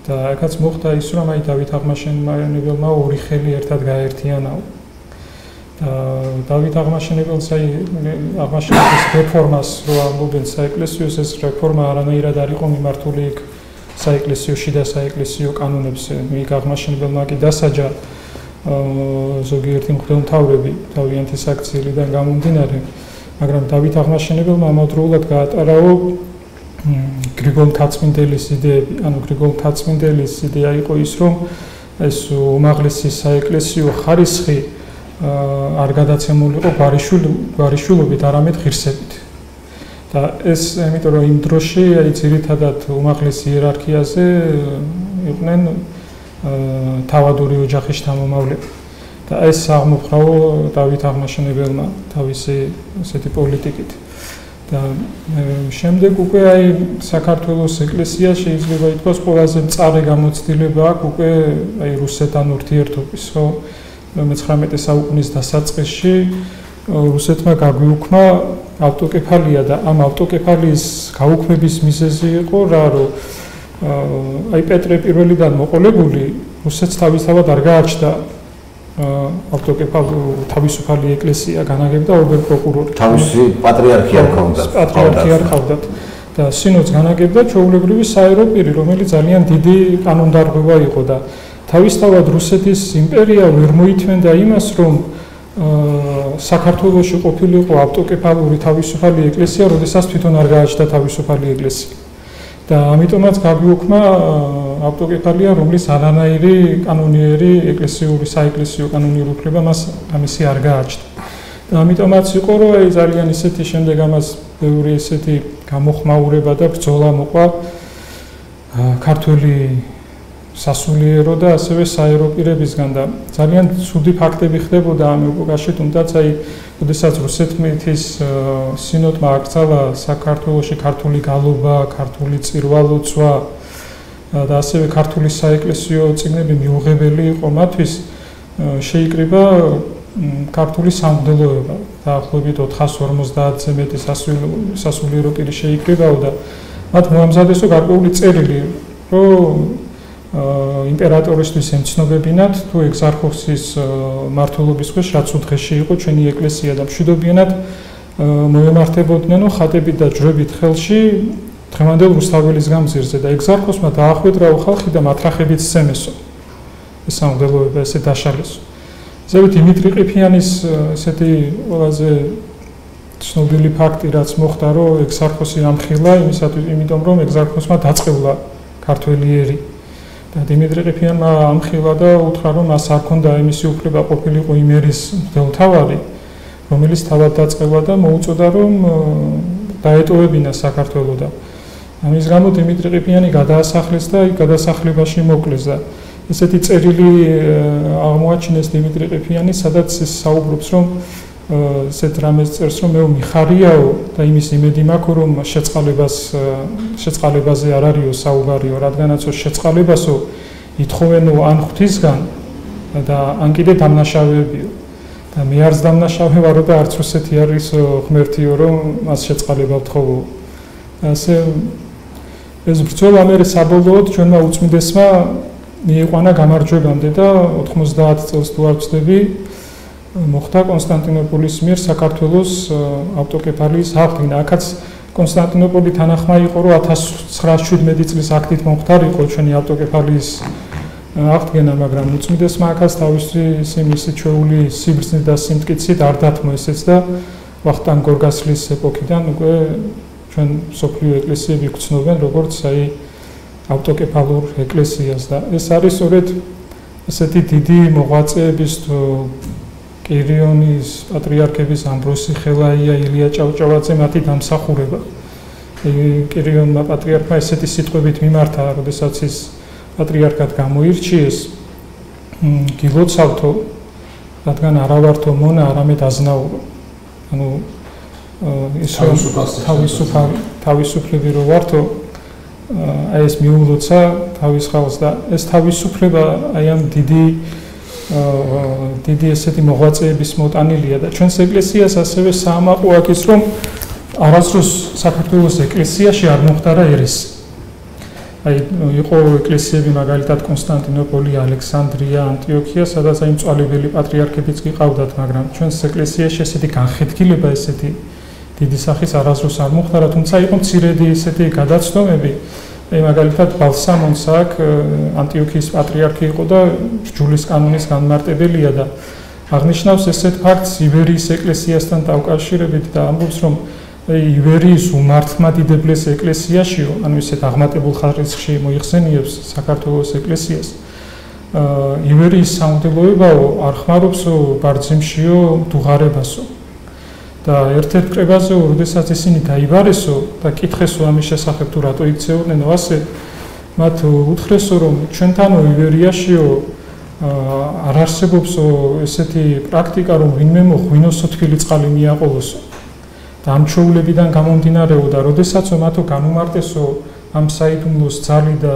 და აქაც მოხდა ის, რომ აი დავით აღმაშენებელმა ორი ხელი ერთად გაერთიანა. და დავით აღმაშენებელს აი აღმაშენებლის რეფორმას რო ამბობენ საეკლესიოს, ეს რეფორმა არანაირად არ იყო მიმართული იქ საეკლესიოში და საეკლესიო კანონებზე. იქ აღმაშენებელმა კი დასაჯა ზოგიერთი მღვდელმთავრები თავიანთი საქციელიდან გამომდინარე, მაგრამ დავით აღმაშენებელმა ამავდროულად გაატარაო გრიგოლ მთაწმინდელის იდეები. ანუ გრიგოლ მთაწმინდელის იდეა იყო ის, რომ ეს უმაღლესი საეკლესიო ხარისხი არ გადაცემულიყო გვარიშვილობით, არამედ ღირსებით. და ეს იმიტომ რომ იმ დროში აი ძირითადად უმაღლეს იერარქიაზე იყვნენ თავადური ოჯახის შთამომავლები. და ეს აღმოფხრავო დავით აღმაშენებელმა თავისი ესეთი პოლიტიკით. და შემდეგ უკვე აი საქართველოს ეკლესია შეიძლება ითქვას ყველაზე მწარე გამოცდილება აქვს უკვე აი რუსეთთან ურთიერთობის, ხო? 19 საუკუნის დასაწყისში რუსეთმა გაგვიუქმა ავტოკეფალია და ამ ავტოკეფალიის გაუქმების მიზეზი იყო რა, რომ აი პეტრე პირველიდან მოყოლებული რუსეთს თავისთავად არ გააჩნდა თავისუფალი ეკლესია განაგებდა ობერ-პროკურორი. თავისი პატრიარქია ჰყავდათ და სინოდს განაგებდა ჩვეულებრივი საერო პირი, რომელიც ძალიან დიდი კანონდარღვევა იყო და თავისთავად რუსეთის იმპერია ვერ მოითმენდა იმას, რომ საქართველოში ყოფილიყო ავტოკეფალური თავისუფალი ეკლესია, როდესაც თვითონ არ გააჩნდა თავისუფალი ეკლესია. და ამიტომაც გაგვიუქმა ავტოკეფალია, რომლის არანაირი კანონიერი ეკლესიური საეკლესიო კანონიერი უფლება მას ამისი არ გააჩნდა. და ამიტომაც იყო, რომ აი ძალიან ისეთი შემდეგ ამას ბევრი ესეთი გამოხმაურება და ბრძოლა მოყვა ქართველი სასულიერო და ასევე საერო პირებისგან და ძალიან ცუდი ფაქტები ხდებოდა ამ ეპოქაში, თუმცა აი როდესაც რუსეთის სინოდმა აკრძალა საქართველოში ქართული გალობა, ქართული წირვალოცვა და ასევე ქართული საეკლესიო წიგნები მიუღებელი იყო მათთვის, შეიკრიბა ქართული სამღვდელოება. დაახლოებით 450-ზე მეტი სასულიერო პირი შეიკრიბაო და მათ მოამზადეს გარკვეული წერილი, რომ იმპერატორისთვის ემცნობებინათ თუ ეგზარქოსის მმართველობის ქვეშ რაც უძღეში იყო ჩვენი ეკლესია და მშვიდობიანად მოემართებოდნენ ხატებით და ჯვრებით ხელში დღევანდელ რუსთაველის გამზირზე და ეგზარქოსმა დაახვედრა ხალხი და მათრახებით სცემესო ეს სამღვდელოება ესე დაშალესო. ზევით დიმიტრი ყიფიანის ესეთი ყველაზე ცნობილი ფაქტი რაც მოხდა, რომ ეგზარქოსი ამხილა იმიტომ რომ ეგზარქოსმა დაწყევლა ქართველი ერი. და დიმიტრი ყიფიანმა ამხილა და უთხრა, რომ მას არ ქონდა იმისი უფლება ყოფილიყო იმ ერის მღვდელმთავარი, რომელიც თავად დაწყევლა და მოუწოდა, რომ დაეტოვებინა საქართველო და ამის გამო დიმიტრი ყიფიანი გადაასახლეს და იქ გადასახლებაში მოკლეს და ესეთი წერილი აღმოაჩინეს დიმიტრი ყიფიანის, სადაც ის საუბრობს, რომ ესეთ რამეს წერს, რომ მე მიხარიაო და იმის იმედი მაქვს, რომ შეწყალებაზე არ არისო საუბარიო, რადგანაც შეწყალებასო ითხოვენო ან ღვთისგან და ან კიდე დამნაშავეებიო. და მე არც დამნაშავე ვარო და არც რუსეთი არის ღმერთიო, რომ მას შეწყალება ვთხოვო. ასე ეს ბრძოლა მე საბოლოოდ ჩვენმა უწმიდესმა მიიყვანა გამარჯვებამდე და 90 წელს თუ არ ვცდები მოხდა კონსტანტინოპოლის მიერ საქართველოს ავტოკეფალიის აღდგენა. აქაც კონსტანტინოპოლი თანახმა იყო, რომ 1917 წლის აქტით მომხდარიყო ჩვენი ავტოკეფალიის აღდგენა, მაგრამ უწმიდესმა აქაც თავისი მისი ჩვეული სიბრძნით და სიმტკიცით არ დათმო ესეც და ვახტანგ გორგასლის ეპოქიდან უკვე ჩვენ სოფლიო ეკლესიები გვცნობენ როგორც აი ავტოკეფალურ ეკლესიას და ეს არის სწორედ ესეთი დიდი მოღვაწეების თუ კირიონის პატრიარქების ამბროსი ხელაია, ილია ჭავჭავაძე მათი დამსახურება. კირიონმა პატრიარქმა ესეთი სიტყვებით მიმართა, როდესაც ის პატრიარქად გამოირჩიეს, გილოცავთო, რადგან არა ვართო მონა, არამედ აზნაურო. ანუ ის თავისუფლები რო ვართო, აი ეს მიულოცა თავის ხალხს და ეს თავისუფლება აი ამ დიდი ესეთი მოღვაწეების მოტანილია და ჩვენს ეკლესიას ასევე საამაყო აქვს, რომ არასდროს საქართველოს ეკლესიაში არ მომხდარა ერესი. აი იყო ეკლესიები მაგალითად კონსტანტინოპოლი, ალექსანდრია, ანტიოქია, სადაც აი მწვალებელი პატრიარქებიც გიყავდათ, მაგრამ ჩვენს ეკლესიაში ესეთი განხეთქილება, ესეთი დიდი სახის არასდროს არ მომხდარა, თუმცა იყო მცირედი ესეთი გადაცდომები. აი მაგალითად ბალსამონს აქ ანტიოქიის პატრიარქი იყო და ჯულის კანონის განმარტებელია და აღნიშნავს ესეთ ფაქტს ივერიის ეკლესიასთან დაკავშირებით და ამბობს, რომ ივერიის უმართლმადიდებლეს ეკლესიაშიო, ანუ ესეთ აღმატებულ ხარისხში მოიხსენიებს საქართველოს ეკლესიას. ივერიის სამღვდელოებაო არ ხმარობს ბარძიმშიო დუღარებასო. და ერთ-ერთ კრებაზე, როდესაც ისინი დაიბარესო და კითხესო ამის შესახებ თუ რატო იქცეოდნენ ასე, მათ უთხრესო, რომ ჩვენთანო ივერიაშიო არ არსებობს ესეთი პრაქტიკა, რომ ვინმე მოხვინოსო თბილი წყალი მიაყოლოსო. და ამ ჩვეულებიდან გამომდინარეოდა, როდესაც მათო განუმარტესო ამ საიდუმლოს ძალი და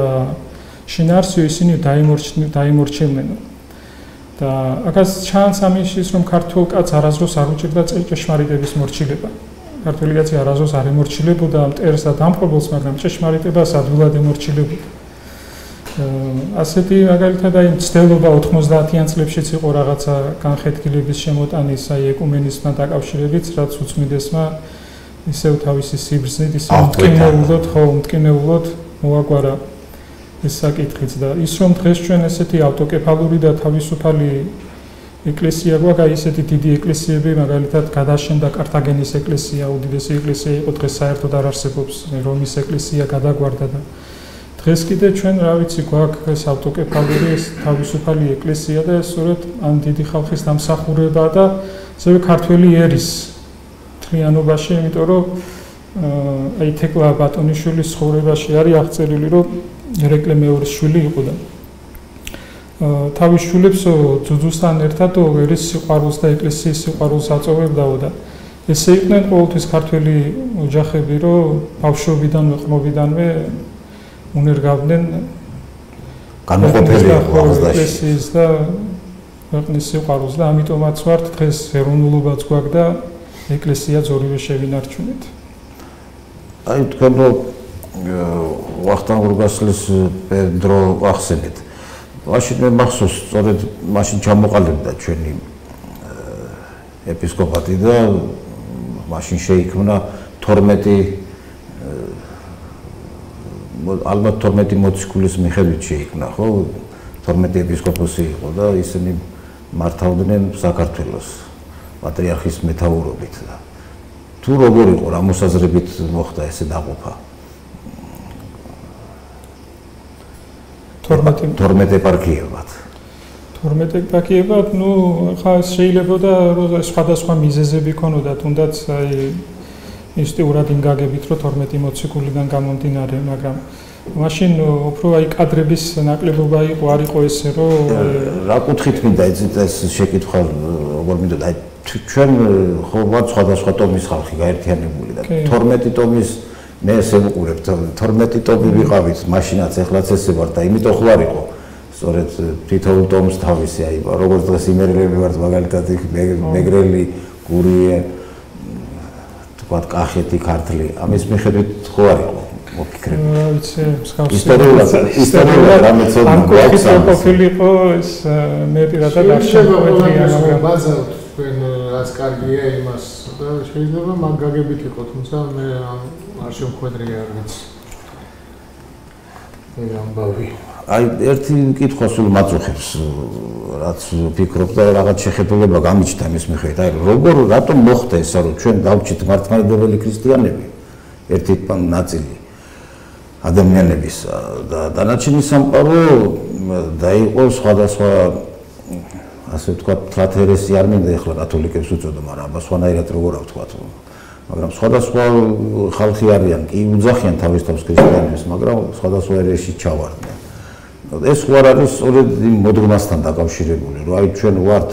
შინაარსი ისინი დაიმორჩილნენო. და აქაც ჩანს ამის რომ ქართულ კაცს არასდროს არ უჭირდა ჭეშმარიტების მორჩილება. ქართული კაცი არასდროს არ ემორჩილებოდა მტერს და დამპყრობელს, მაგრამ ჭეშმარიტებას ადვილად ემორჩილებოდა. ასეთი მაგალითად აი ცდელობა 90-იან წლებშიც იყო რაღაცა განხეთქილების შემოტანის აი ეკუმენიზმთან დაკავშირებით, რაც უწმიდესმა ისევ თავისი სიბრძნით, ისევ მტკივნეულოდ მოაგვარა ეს საკითხიც და ის რომ დღეს ჩვენ ესეთი ავტოკეფალური და თავისუფალი ეკლესია გვაქვს, აი ესეთი დიდი ეკლესიები, მაგალითად გადაშენდა კართაგენის ეკლესია, უდიდესი ეკლესია იყო, დღეს საერთოდ არ არსებობს, რომის ეკლესია გადაგვარდა და დღეს კიდე ჩვენ რა ვიცი გვაქვს ეს ავტოკეფალური ეს თავისუფალი ეკლესია და სწორედ ამ დიდი ხალხის დამსახურებაა და ასევე ქართველი ერის თლიანობაში, იმიტომ რომ აი თეკლა ბატონიშვილის ცხოვრებაში არის აღწერილი, რომ ერეკლე მეორის შვილი იყო და თავის შვილებს ძუძუსთან ერთად ერის სიყვარულს და ეკლესიის სიყვარულს აწოვებდაო და ესე იყვნენ ყოველთვის ქართველი ოჯახები, რომ ბავშვობიდანვე, ყრმობიდანვე უნერგავდნენ განუყოფელი ეკლესიის და ქვეყნის სიყვარულს და ამიტომაც ვართ დღეს ეროვნულობაც გვაქვს და ეკლესიაც ორივე შევინარჩუნეთ. აი თქვენ რომ ვახტანგ რუგასლის დრო ახსენეთ. მაშინ მე მახსოვს სწორედ მაშინ ჩამოყალიბდა ჩვენი ეპისკოპატი და მაშინ შეიქმნა 12 ალბათ 12 მოციქულის მიხედვით შეიქმნა, ხო? 12 ეპისკოპოსი იყო და ისინი მართავდნენ საქართველოს პატრიარქის მეთაურობით და თუ როგორ იყო რა მოსაზრებით მოხდა ესე დაყოფა? 12 ეპარქიებად. 12 ეპარქიებად, ну, ხა შეიძლება და სხვადასხვა მიზეზები ქონოდა, თუნდაც აი ინსტიტუტურად იმგაგებით, რომ 12 მოციქულიდან გამომდინარე, მაგრამ მაშინ უფრო აი კადრების ნაკლებობა იყო, არ იყო ესე, რომ რა კუთხით მინდა ეს შეკითხვა, როგორ მინდოდა, აი ჩვენ ხო ვართ სხვადასხვა ტომის ხალხი გაერთიანებული და 12 ტომის მე ესე ვუყურებ, 12 ტომი ვიყავით, მაშინაც ეხლაც ესე ვარ და იმიტომ ხო არ იყო. სწორედ თითოეულ ტომს თავისი, აი როგორც დღეს იმერელები ვართ, მაგალითად მეგრელი, გურიე ვთქვათ, კახეთი, ქართლი, ამის მიხედვით ხო არ იყო მოფიქრები? რა ვიცი, ისტორიულად რამე ცოდნა გვაქვს ამ ყოფილი იყო ეს მე პირადად არ შემოგვეძია, მაგრამ ბაზავთ თქვენ რაც კარგია იმას და შეიძლება მაგ გაგებით იყო, თუმცა მე არ შემოგვეძია არ ვიცი. ეს ამბავი. აი ერთი კითხვა სულ მაწუხებს, რაც ვფიქრობ და რაღაც შეხედულება გამიჩნდა მის მიხედვით. აი როგორ რატომ მოხდა ესა, რომ ჩვენ დავჭით მართლმადიდებელი ქრისტიანები ერთი ნაწილი ადამიანების და დანარჩენი სამყარო დაიყო სხვადასხვა ასე ვთქვათ, თრათერესი არ მინდა ეხლა კათოლიკებს უწოდო, მაგრამ აბა სხვანაირად როგორ ავთქვათ, მაგრამ სხვადასხვა ხალხი არიან, კი უძახიან თავის თავს ქრისტიანებს, მაგრამ სხვადასხვა ერეში ჩავარდნენ. ეს ხო არ არის სწორედ იმ მოდგმასთან დაკავშირებული, რომ აი ჩვენ ვართ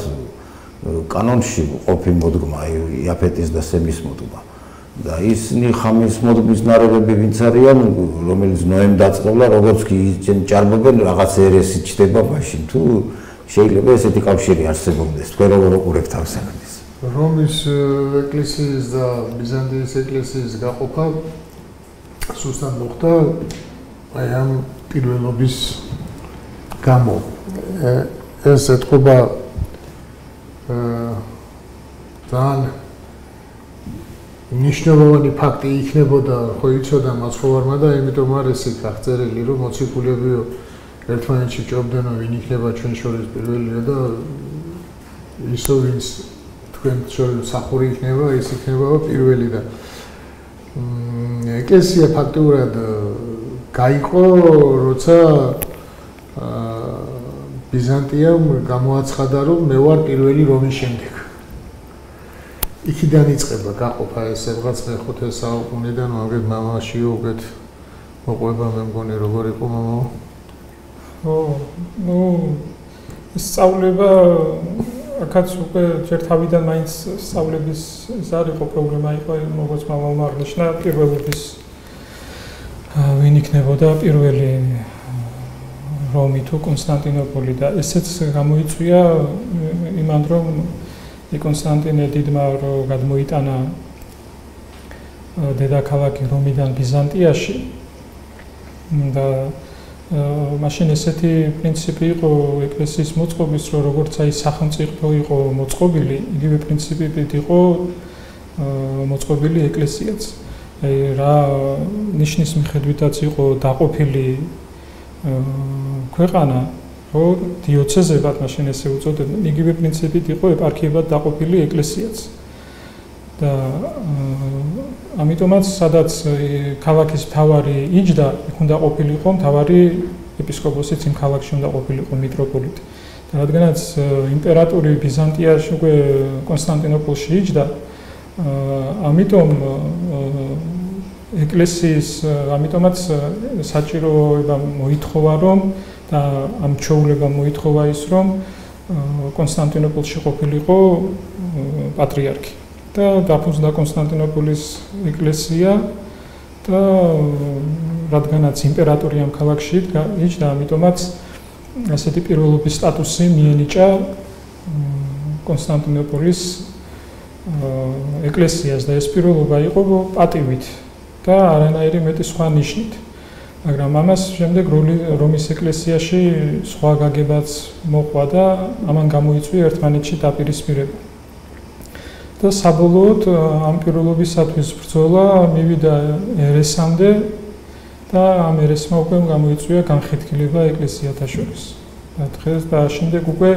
კანონში ყოფილი მოდგმა, აი იაფეტის და სემის მოდგმა. და ისინი ხამის მოდგმის ნარევები ვინც არიან, რომელიც ნოემ დაწყევლა, როგორც კი ისინი ჭარბობენ, რაღაც ერესი ჩდება მაშინ, თუ შეიძლება ესეთი კავშირი არსებობდეს, თქვენ როგორ უყურებთ ამ საკითხს? რომის ეკლესიის და ბიზანტიის ეკლესიის გაყოფა სუსტად მოხდა აი ამ პირველობის გამო. ეს ეთქობა ძალიან მნიშვნელოვანი ფაქტი იქნებოდა, ხო იცოდა მაცხოვარმა და იმიტომ არ ესეთ აღწერილი, რომ მოციქულები ერთმანეთში ჭობდნენ, ვინ იქნება ჩვენ შორის პირველია და ისო ვინც თქვენ შორის სახური იქნება, ის იქნება პირველი და ეკლესია ფაქტურად გაიყო, როცა ბიზანტიამ გამოაცხადა, რომ მე ვარ პირველი რომის შემდეგ. იქიდან იწყება გაყოფა ეს რაღაც მე-5 საუკუნიდან, მაგეთ მამაშიო უკეთ მოყვება, მე მგონი როგორ იყო მამაო? ну სწავლება აქაც უკვე ჯერ თავიდან მაინც სწავლების ეს არ იყო პრობლემა, იყო როგორც მამამ აღნიშნა პირველობის ვინ იქნებოდა პირველი რომი თუ კონსტანტინოპოლი და ესეც გამოიწვია იმან რომ კონსტანტინე დიდმა რო გადმოიტანა დედაქალაქი რომიდან ბიზანტიაში და მაშინ ესეთი პრინციპი იყო ეკლესიის მოწყობის, რომ როგორც აი სახელმწიფო იყო მოწყობილი, იგივე პრინციპებით იყო მოწყობილი ეკლესიაც. აი რა ნიშნის მიხედვითაც იყო დაყოფილი ქვეყანა, რომ დიოცეზებად მაშინ ესე უწოდებდნენ, იგივე პრინციპით იყო ეპარქიებად დაყოფილი ეკლესიაც. და ამიტომაც სადაც ქალაქის მთავარი იჯდა, იქ უნდა ყოფილიყო მთავარი ეპისკოპოსიც იმ ქალაქში უნდა ყოფილიყო მიტროპოლიტი. და რადგანაც იმპერატორი ბიზანტიაში უკვე კონსტანტინოპოლში იჯდა, ამიტომ ეკლესიის ამიტომაც საჭიროება მოითხოვა რომ და ამ ჩვეულებამ მოითხოვა ის რომ კონსტანტინოპოლში ყოფილიყო პატრიარქი. და დაფუძნდა კონსტანტინოპოლის ეკლესია და რადგანაც იმპერატორი ამ ქალაქში იჯდა, ამიტომაც ასეთი პირველობის სტატუსი მიენიჭა კონსტანტინოპოლის ეკლესიას და ეს პირველობა იყო პატივით და არანაირი მეტი სხვა ნიშნით. მაგრამ ამას შემდეგ რომის ეკლესიაში სხვა გაგებაც მოყვა და ამან გამოიწვია ერთმანეთში დაპირისპირება. და საბოლოოდ ამ პირველობისათვის ბრძოლა მივიდა ერესამდე და ამ ერესმა უკვე გამოიწვია განხეთქილება ეკლესიათა შორის. და დღეს და შემდეგ უკვე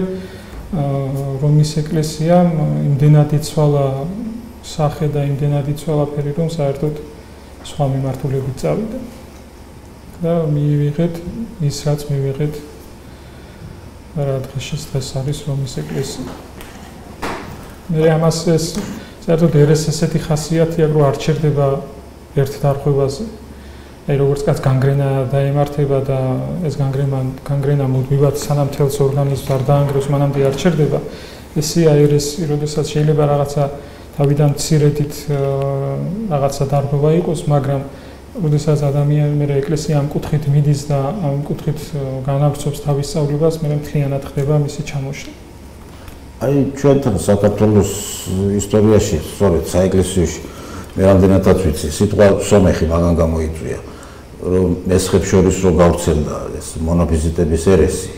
რომის ეკლესიამ იმდენად იცვალა სახე და იმდენად იცვალა ფერი, რომ საერთოდ სხვა მიმართულებით წავიდა. და მივიღეთ ის, რაც მივიღეთ რა დღეს არის რომის ეკლესია. მე ამას ეს საერთოდ ერეს ესეთი ხასიათია, რომ არ ჩერდება ერთ დარღვევაზე. აი როგორც კაც განგრენა დაემართება და ეს განგრენა მუდმივად სანამ თელს ორგანიზმს არ დაანგრევს, მანამდე არ ჩერდება. ესეა ერესი, როდესაც შეიძლება რაღაცა თავიდან მცირედით რაღაცა დარღვევა იყოს, მაგრამ როდესაც ადამიანი მე ეკლესია ამ კუთხით მიდის და ამ კუთხით განავრცობს თავის სწავლებას, მე მთლიანად ხდება მისი ჩამოშლა. აი ჩვენთან საქართველოს ისტორიაში, სწორედ საეკლესიოში მე რამდენადაც ვიცი, სიტყვა სომეხი მაგან გამოიწვია, რომ მესხებს შორის რო გავრცელდა ეს მონოფიზიტების ერესი,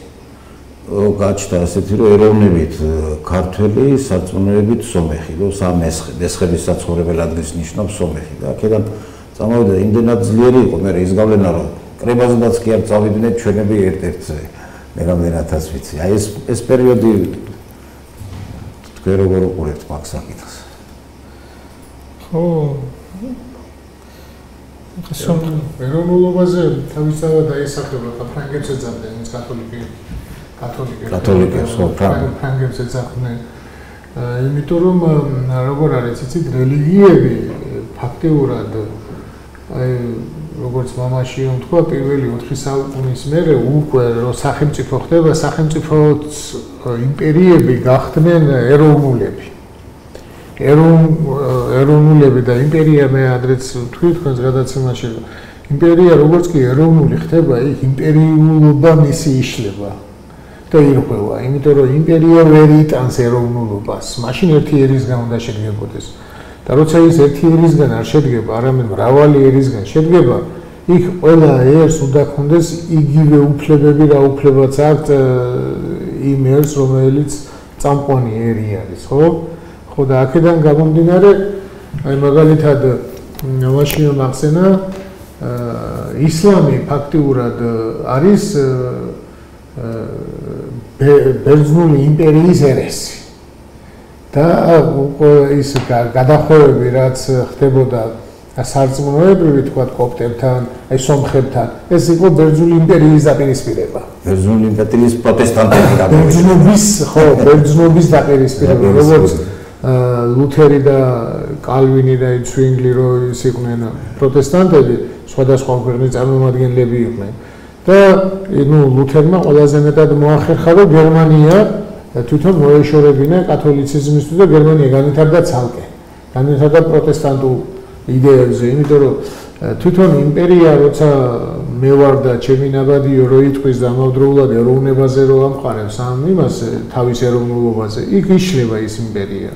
გაჩნდა ასეთი რომ ეროვნებით ქართველი, სარწმუნოებით სომეხი, რომ მესხების საცხოვრებელ ადგილს ნიშნავს სომეხი და აქედან წამოვიდა იმდენად ძლიერი იყო მე ის გავლენა რომ კრებაზედაც კი არ წავიდნენ ჩვენები ერთ-ერთზე მე რამდენადაც ვიცი. აი ეს პერიოდი თქვენ როგორ უყურებთ მაგ საკითხს? ხო, ეროვნულობაზე თავისთავად დაისახება ფრანგებს ეძახდნენ, ის კათოლიკებს ფრანგებს ეძახდნენ. იმიტომ რომ როგორ არის, იცით, რელიგიები ფაქტიურად აი როგორც მამაში თქვა, პირველი 4 საუკუნის მერე უკვე რომ სახელმწიფო ხდება, სახელმწიფოც იმპერიები გახდნენ ეროვნულები. ეროვნულები და იმპერია მე ადრეც თქვი თქვენს გადაცემაში, რომ იმპერია როგორც კი ეროვნული ხდება, იქ იმპერიულობა მისი იშლება და ირღვევა, იმიტომ რომ იმპერია ვერ იტანს ეროვნულობას, მაშინ ერთი ერისგან უნდა შედგებოდეს. და როცა ის ერთი ერისგან არ შედგება, არამედ მრავალი ერისგან შედგება, იქ ყველა ერს უნდა ქონდეს იგივე უფლებები, რა უფლებაც აქვს იმ ერს, რომელიც წამყვანი ერი არის, ხო? ხო და აქედან გამომდინარე, აი მაგალითად მაშინ მახსენა ისლამი ფაქტიურად არის ბერძნული იმპერიის ერესი. და ის გადახვევები, რაც ხდებოდა სარწმუნოებრივი თქვა კოპტებთან, აი სომხებთან, ეს იყო ბერძნული იმპერიის დაპირისპირება. ბერძნული იმპერიის პროტესტანტები ბერძნობის დაპირისპირება, როგორც ლუთერი და კალვინი და ცვინგლი რო ის იყვნენ პროტესტანტები, სხვადასხვა ქვეყნის წარმომადგენლები იყვნენ. და ნუ ლუთერმა ყველაზე მეტად მოახერხა რომ გერმანია თვითონ მოეშორებინა კათოლიციზმისთვის და გერმანია განვითარდა ცალკე. განვითარდა პროტესტანტულ იდეებზე, იმიტომ რომ თვითონ იმპერია როცა მე ვარ და ჩემი ნაბადიო რო იტყვის და ამავდროულად ეროვნებაზე რო ამყარებს ამ იმას თავის ეროვნულობაზე, იქ იშლება ის იმპერია.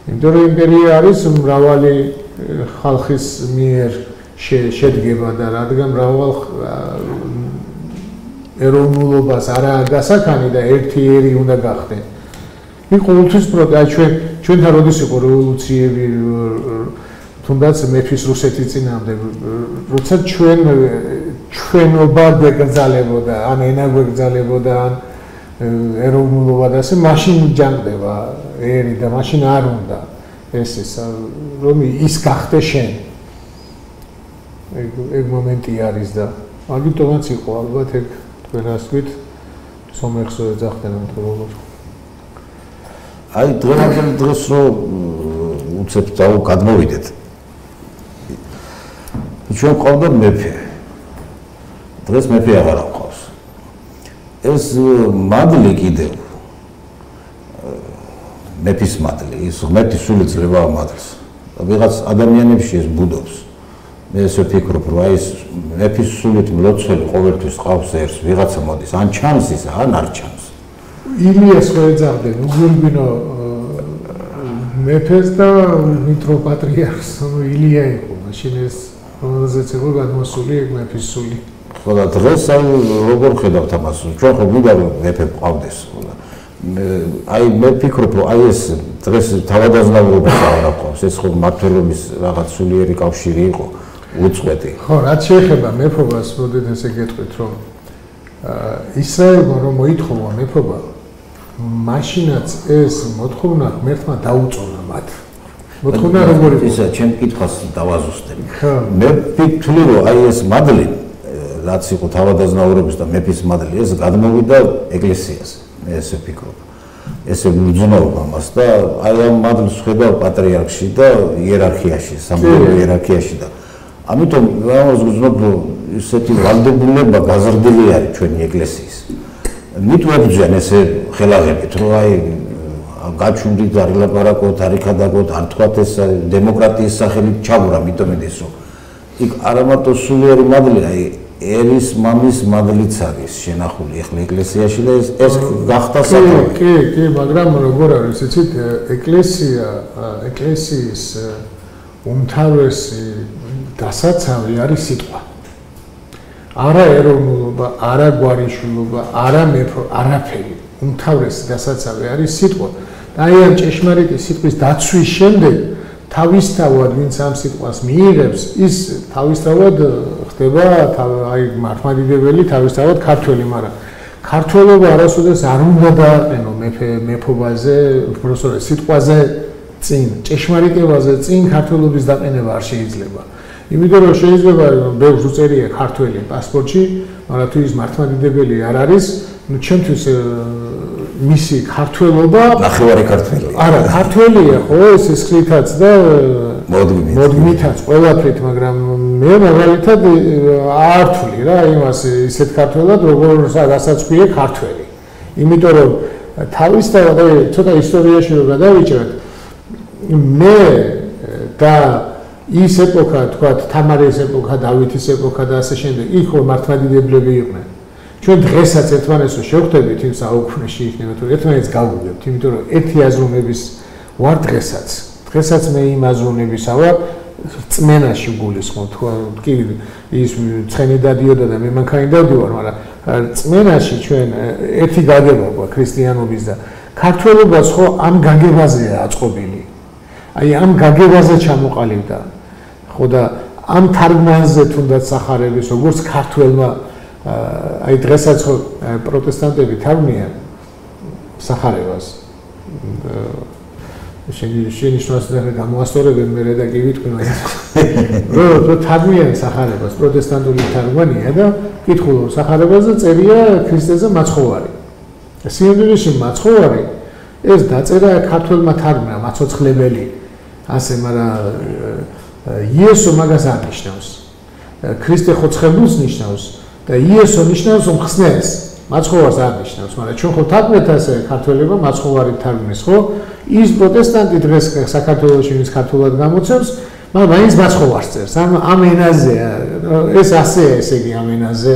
იმიტომ რომ იმპერია არის მრავალი ხალხის მიერ შედგება და რადგან მრავალ ეროვნულობას არაა გასაქანი და ერთ-ერთი უნდა გახდე. იქ ყოველთვის ჩვენთან როდის იყო რევოლუციები თუნდაც მეფის რუსეთის წინააღმდეგ, როცა ჩვენობა გვეგრძალებოდა, ან ენა გვეგრძალებოდა, ან ეროვნულობა და ასე, მაშინ ჯანმდება ერი და მაშინ არ უნდა ეს რომ ის გახდე შენ. ეგ მომენტი არის და მაგიტომაც იყო ალბათ ეგ თქვენ ასვით სომეხს ეძახდნენ თუ როგორ. აი დღევანდელ დროს რომ უცებ გადმოვიდეთ. ჩვენ ყავდა მეფე. დღეს მეფე აღარ ყავს. ეს მადლი კიდევ მეფის მადლი, ის მეფის სული ძლება მადლს. ვიღაც ადამიანებში ეს ბუდობს. მე ესე ვფიქრობ, რომ აი ეს მეფის სულით მლოცველი ყოველთვის ყავს ერს, ვიღაცა მოდის, ან ჩანს ის, ან არ ჩანს. ილიას ხო ეძახდნენ, უგურბინო მეფეს და მიტროპატრიარქს, ანუ ილია იყო, მაშინ ეს რომელზეც იყო გადმოსული ეგ მეფის სული. ხო და დღეს აი როგორ ხედავთ ამას? ჩვენ ხო მინდა რომ მეფე ყავდეს, ხო და აი მე ვფიქრობ, რომ აი ეს დღეს თავადაზნაურობას აღარ ყავს, ეს ხო მმართველობის რაღაც სულიერი კავშირი იყო, უწყვეტი. ხო, რაც შეეხება მეფობას, მოდით ესე გეტყვით, რომ ისრაელმა რომ მოითხოვა მეფობა, მაშინაც ეს მოთხოვნა ღმერთმა დაუწონა მათ. მოთხოვნა როგორ იყო? ისა ჩემ კითხვას დავაზუსტებ. მე ვფიქრობ, რომ აი ეს მადლი, რაც იყო თავადაზნაურობის და მეფის მადლი, ეს გადმოვიდა ეკლესიას. მე ესე ვფიქრობ. ესე ვუძნაობ ამას და აი ამ მადლს ხედავ პატრიარქში და იერარქიაში, სამღვდელო იერარქიაში და ამიტომ ამას ვუძნაობ, რომ ისეთი ვალდებულება გაზრდილი არის ჩვენი ეკლესიის. მით ვებრძენ ესე ხელაღებით, რომ აი გაჩვენდით, არ ილაპარაკოთ, არ იქადაგოთ, არ თქვათ ეს დემოკრატიის სახელით ჩაგვრა, მითომ ის რომ იქ არა მარტო სულიერი მადლი, აი ერის მამის მადლიც არის შენახული ახლა ეკლესიაში და ეს გახდა საკუთარი. კი, მაგრამ როგორ არის, იცით, ეკლესიის უმთავრესი დასაცავი არის სიტყვა. არა ეროვნულობა, არა გვარიშვილობა, არა მეფე, არაფერი. უმთავრესი დასაცავი არის სიტყვა. და აი ამ ჭეშმარიტი სიტყვის დაცვის შემდეგ თავისთავად ვინც ამ სიტყვას მიიღებს, ის თავისთავად ხდება აი მართლმადიდებელი, თავისთავად ქართველი, მაგრამ ქართველობა არასოდეს არ უნდა დააყენო მეფობაზე, უბრალოდ სიტყვაზე წინ, ჭეშმარიტებაზე წინ ქართველობის დაყენება არ შეიძლება. იმიტომ რომ შეიძლება ბევრს უწერია ქართველი პასპორტში, მაგრამ თუ ის მართლმადიდებელი არ არის, ნუ ჩემთვის მისი ქართველობა ნახევარი ქართველია. არა, ქართველია ხო, ეს სისხლითაც და მოდმითაც, ყველაფრით, მაგრამ მე მაგალითად არ ვთვლი რა იმას ისეთ ქართველად, რასაც ქვია ქართველი. იმიტომ რომ თავისთავად ცოტა ისტორიაში რომ გადავიჭრათ, მე და ის ეპოქა, თქვათ, თამარის ეპოქა, დავითის ეპოქა და ასე შემდეგ, იქ ხო მართლმადიდებლები იყვნენ. ჩვენ დღესაც ერთმანეთს შევხვდებით იმ საუკუნეში იქნება თუ ერთმანეთს გავუგებთ, იმიტომ რომ ერთი აზროვნების ვარ დღესაც. დღესაც მე იმ აზროვნებისა ვარ, წმენაში გულისხმობ, კი ის ცხენი დადიოდა და მე მანქანი დავდივარ, მაგრამ წმენაში ჩვენ ერთი გაგება გვაქვს ქრისტიანობის და ქართველობას ხო ამ გაგებაზეა აწყობილი. აი ამ გაგებაზე ჩამოყალიბდა. ხო და ამ თარგმანზე თუნდაც სახარების როგორც ქართველმა აი დღესაც ხო პროტესტანტები თარგმნიან სახარებას. შენიშნავს და გამოასწორებენ მე და კი ვიტყვინო რომ თარგმნიან სახარებას, პროტესტანტული თარგმანია და კითხულობ სახარებაზე წერია ქრისტეზე მაცხოვარი. სინამდვილეში მაცხოვარი ეს დაწერა ქართველმა თარგმნა, მაცოცხლებელი. ასე, მაგრამ იესო მაგას არ ნიშნავს. ქრისტე ხოცხებულს ნიშნავს და იესო ნიშნავს უმხსნელს, მაცხოვარს არ ნიშნავს, მაგრამ ჩვენ ხო თარგმნით ასე ქართველებმა მაცხოვარი თარგმნის, ხო? ის პროტესტანტი დღეს საქართველოში ვინც ქართულად გამოცემს, მაგრამ მაინც მაცხოვარს წერს. ამ ენაზე ეს ასეა, ესე იგი ამ ენაზე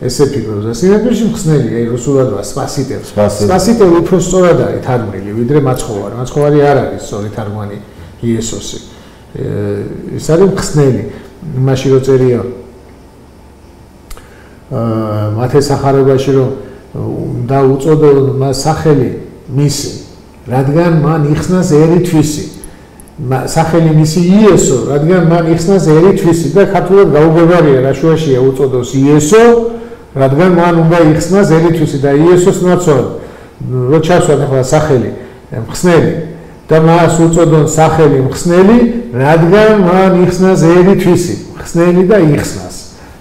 ესე ფიქრობს. სინამდვილეში მხსნელია, რუსულად სპასიტელ. სპასიტელ უფრო სწორად არის თარგმნილი, ვიდრე მაცხოვარი. მაცხოვარი არ არის სწორი თარგმანი იესოსი. ეს არის მხსნელი. მაშინ რო წერია მათეს სახარებაში რომ და უწოდო მას სახელი მისი, რადგან მან იხსნას ერი თვისი. სახელი მისი იესო, რადგან მან იხსნას ერი თვისი და ქართულად გაუგებარია რა შუაშია უწოდოს იესო, რადგან მან უნდა იხსნას ერი თვისი და იესოს ნაცვლად რო ჩასვათ ახლა სახელი მხსნელი და მას უწოდონ სახელი მხსნელი, რადგან მან იხსნას ერი თვისი, მხსნელი და იხსნას.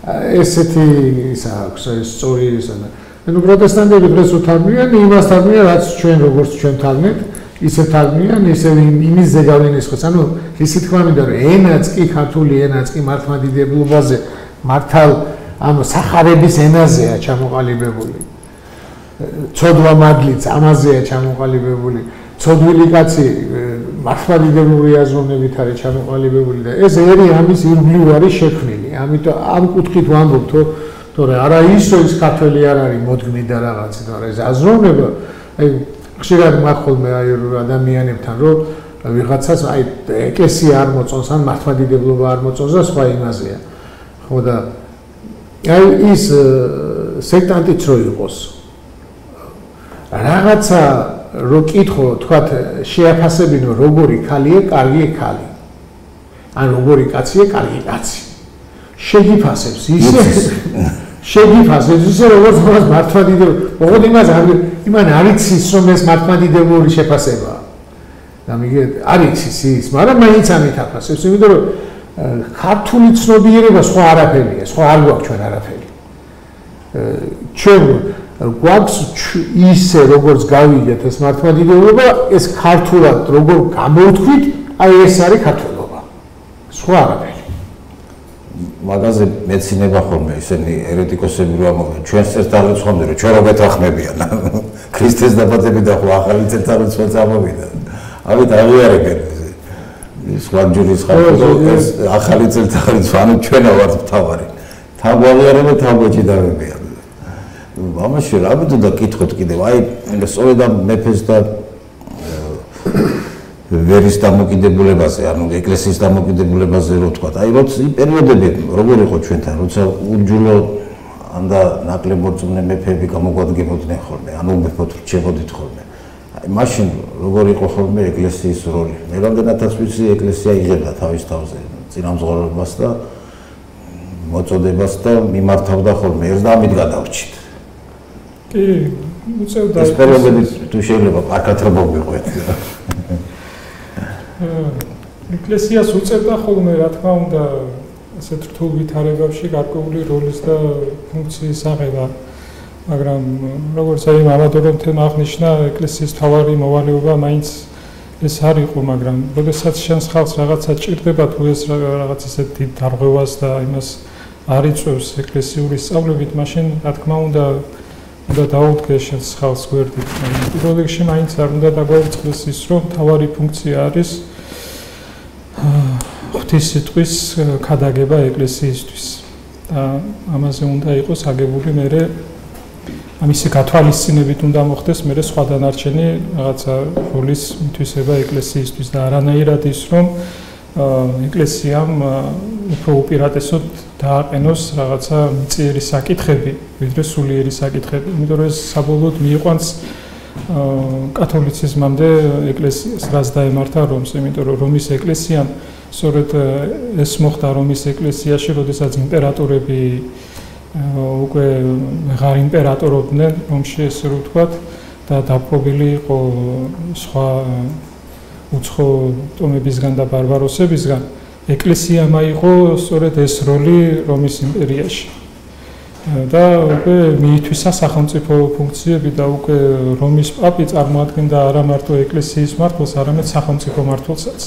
ესეთი ისა აქვს, ეს სწორი ისა და ანუ პროტესტანტები დღეს უთარგმნიან იმას თარგმნიან, რაც ჩვენ როგორც ჩვენ თარგმნით, ისე თარგმნიან, ისე იმის ზეგავლენის ანუ ისე თქვა მინდა რომ ენაც კი ქართული ენაც კი მართლმადიდებლობაზე მართალ ანუ სახარების ენაზეა ჩამოყალიბებული. ცოდვა მადლიც ამაზეა ჩამოყალიბებული. ცოდვილი კაცი მართლმადიდებლური აზროვნებით არის ჩამოყალიბებული და ეს ერი ამის ირგვლივ არის შექმნილი. ამიტომ ამ კუთხით ვამბობ თორე არა ისო ის ქართველი არ არის მოდგმი და რაღაცა, მაგრამ ეს აზროვნება აი ხშირად მახოლმე აი ადამიანებთან რომ ვიღაცას აი ეკლესია არ მოწონს ან მართლმადიდებლობა არ მოწონს და სხვა იმაზეა. ხო და აი ის სექტანტიც რო იყოს რაღაცა რო კითხო თქვათ შეაფასებინო როგორი ქალია, კარგი ქალი. ან როგორი კაცია, კარგი კაცი. შეგიფასებს ისე შეგიფასებს ისე როგორც მართლმადიდებლური. ოღონდ იმან არ იცის რომ ეს მართლმადიდებლური შეფასებაა. და მიგეთ არ იცის ის, მაგრამ მაინც ამით აფასებს, იმიტომ რომ ქართული ცნობიერება სხვა არაფერია, სხვა არ გვაქვს ჩვენ არაფერი. ჩვენ გვაქვს ისე როგორც გავიგეთ ეს მართლმადიდებლობა, ეს ქართულად როგორ გამოვთქვით, აი ეს არის ქართველობა. სხვა არაფერი. მაგაზე მეცინება ხოლმე ისინი ერეტიკოსები რომ ამბობენ ჩვენს წელთაღრიცხვამდე რომ ჩვენ რომ ეთახმებიან ქრისტეს დაბადები და ხო ახალი წელთაღრიცხვაც ამოვიდა ამით აღიარებენ სხვა ჯურის ხალხო ეს ახალი წელთაღრიცხვი ანუ ჩვენა ვართ მთავარი თავგვაღიარებენ თავგვეჭიდავებიან ამაში რა მეთქვა კითხოთ კიდევ აი სწორედ ამ მეფეს და ვერის დამოკიდებულებაზე, ანუ ეკლესიის დამოკიდებულებაზე რო თქვა. აი როცა პერიოდები როგორ იყო ჩვენთან, როცა უჯულო ანდა ნაკლებმორწმუნე მეფეები გამოგვადგებოდნენ ხოლმე, ანუ მეფოთ რჩებოდით ხოლმე. აი მაშინ როგორ იყო ხოლმე ეკლესიის როლი. მე რამდენადაც ვიცი, ეკლესია იღებდა თავის თავზე წინამძღოლობას და მოწოდებას და მიმართავდა ხოლმე ერთ და ამით გადავრჩით. კი, უწევდა ეს პერიოდები თუ შეიძლება აქაც რა მოგვიყვეთ. ეკლესიას უწევდა ხოლმე რა თქმა უნდა ასეთ რთულ ვითარებაში გარკვეული როლის და ფუნქციის აღება, მაგრამ როგორც აი მამადორობთან აღნიშნა, ეკლესიის მთავარი მოვალეობა მაინც ეს არ იყო, მაგრამ როდესაც შენს ხალხს რაღაცა ჭირდება თუ ეს რაღაც ისეთ დიდ დარღვევას და იმას არ იწევს ეკლესიური სწავლებით, მაშინ რა თქმა უნდა დაუდგეს შენს ხალხს გვერდით. პირველ რიგში მაინც არ უნდა დაგვაუწყდეს ის, რომ მთავარი ფუნქცია არის ღვთის სიტყვის ქადაგება ეკლესიისთვის. და ამაზე უნდა იყოს აგებული მერე ამისი გათვალისწინებით უნდა მოხდეს მერე სხვა დანარჩენი რაღაცა როლის მითვისება ეკლესიისთვის და არანაირად ის, რომ ეკლესიამ უფრო უპირატესოდ დააყენოს რაღაცა მწიერი საკითხები, ვიდრე სულიერი საკითხები. იმიტომ რომ ეს საბოლოოდ მიიყვანს კათოლიციზმამდე ეკლესიას, რაც დაემართა რომს, იმიტომ რომ რომის ეკლესიამ სწორედ ეს მოხდა რომის ეკლესიაში, როდესაც იმპერატორები უკვე ვეღარ იმპერატორობდნენ რომში, ესე რომ ვთქვათ, და დაპყრობილი იყო სხვა უცხო ტომებისგან და ბარბაროსებისგან. ეკლესიამ აიღო სწორედ ეს როლი რომის იმპერიაში. და უკვე მიითვისა სახელმწიფო ფუნქციები და უკვე რომის პაპი წარმოადგენდა არა მარტო ეკლესიის მმართველს, არამედ სახელმწიფო მმართველსაც.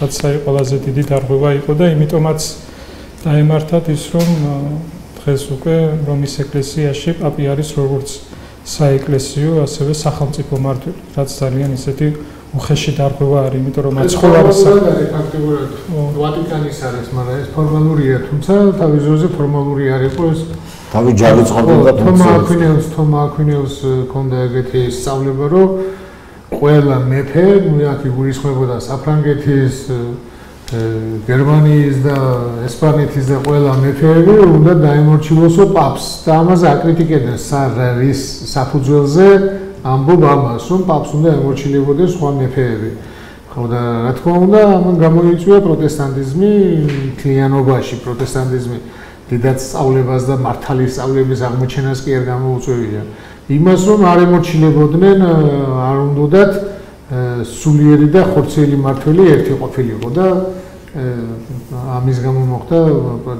რაც აი ყველაზე დიდი დარღვევა იყო და იმიტომაც დაემართათ ის, რომ დღეს უკვე რომის ეკლესიაში პაპი არის როგორც საეკლესიო, ასევე სახელმწიფო მმართველი, რაც ძალიან ისეთი უხეში დარღვევა არის, იმიტომ რომ მაცხოვრის ფაქტიურად ვატიკანის არის, მაგრამ ეს ფორმალურია, თუმცა თავის ძროზე ფორმალური არ იყო ეს. თავი ჯარი წყობდა თომა აკვინეოს ჰქონდა ეგეთი სწავლება, რომ ყველა მეფე, აქ იგულისხმებოდა საფრანგეთის, გერმანიის და ესპანეთის და ყველა მეფეები უნდა დაემორჩილოსო პაპს და ამაზე აკრიტიკებდნენ სარარის საფუძველზე ამბობ ამას, რომ პაპს უნდა ემორჩილებოდეს სხვა მეფეები. ხო და რა თქმა უნდა, ამან გამოიწვია პროტესტანტიზმი მთლიანობაში, პროტესტანტიზმი დიდად სწავლებას და მართალი სწავლების აღმოჩენას კი არ გამოუწევია. იმას რომ არ ემორჩილებოდნენ, არ უნდათ სულიერი და ხორცელი მართველი ერთი ყოფილიყო და ამის გამო მოხდა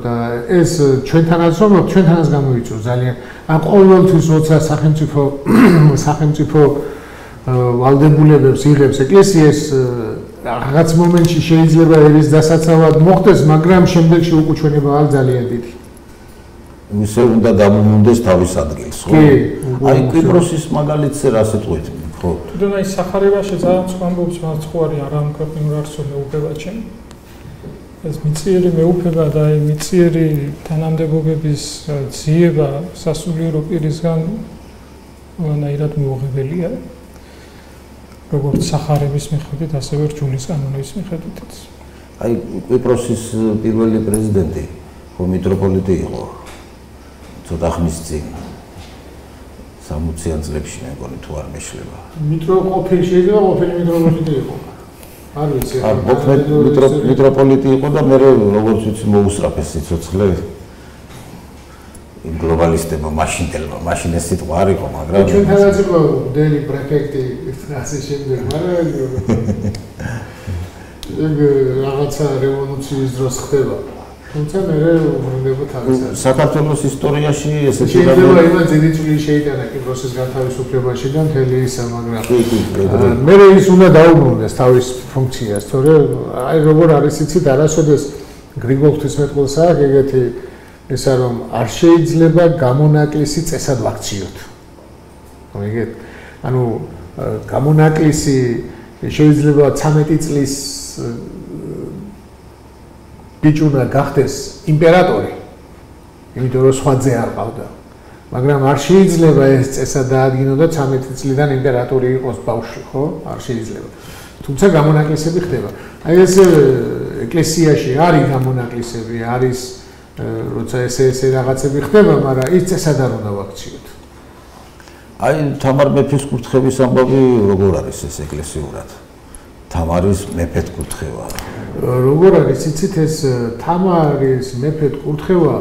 და ეს ჩვენთანაც გამოიწვია ძალიან. ან ყოველთვის როცა სახელმწიფო ვალდებულებებს იღებს ეკლესიას რაღაც მომენტში შეიძლება ერის დასაცავად მოხდეს, მაგრამ შემდეგში უკუჩვენება არ ძალიან დიდი. ისე უნდა დამომუნდეს თავის ადგილს, ხო? აი კვიპროსის მაგალითზე რა სიტყვით, ხო? თუნდაც აი სახარებაში ძალიან სხვა ამბობს, რაც ხო არის არამკვირვულ არსო მეუფებაში. ეს მიწიერი მეუფება და აი მიწიერი თანამდებობების ძიება სასულიერო პირისგან ნაირად მიუღებელია. როგორც სახარების მიხედვით, ასევე რჯულის კანონის მიხედვითაც. აი კვიპროსის პირველი პრეზიდენტი ხო მიტროპოლიტი იყო. ცოტა ხნის წინ 60-იან წლებში მე მგონი თუ არ მეშლება. შეიძლება ყოფილი მიტროპოლიტი იყო. არ ვიცი. მიტროპოლიტი იყო და მე როგორც ვიცი მოუსწრაფეს სიცოცხლე იმ გლობალისტებმა მაშინ ეს სიტყვა არ იყო, მაგრამ ჩვენთანაც იყო დელი პრეფექტი ასე შემდეგ, მაგრამ რაღაცა რევოლუციის დროს ხდება. თუმცა მე ვუბრუნდება თავის არის. საქართველოს ისტორიაში ესეთი შეიძლება იმან ძირითული შეიტანა კვიპროსის განთავისუფლებაში და მთელი ისა, მაგრამ მე ის უნდა დაუბრუნდეს თავის ფუნქციას, თორე აი როგორ არის იცით, არასოდეს გრიგოლ ღვთისმეტყველს აქვს ეგეთი ესა რომ არ შეიძლება გამონაკლისი წესად ვაქციოთ. მოგიგეთ? ანუ გამონაკლისი შეიძლება 13 წლის ბიჭუნა გახდეს იმპერატორი, იმიტომ რომ სხვა ძე არ ყავდა. მაგრამ არ შეიძლება ეს წესად დაადგინო და 13 წლიდან იმპერატორი იყოს ბავშვი, ხო? არ შეიძლება. თუმცა გამონაკლისები ხდება. აი ეს ეკლესიაში არის გამონაკლისები, არის როცა ესე რაღაცები ხდება, მაგრამ ის წესად არ უნდა ვაქციოთ. აი თამარ მეფის კურთხევის ამბავი როგორ არის ეს ეკლესიურად? თამარის მეფეთ კურთხევა. როგორ არის იცით ეს თამარის მეფეთ კურთხევა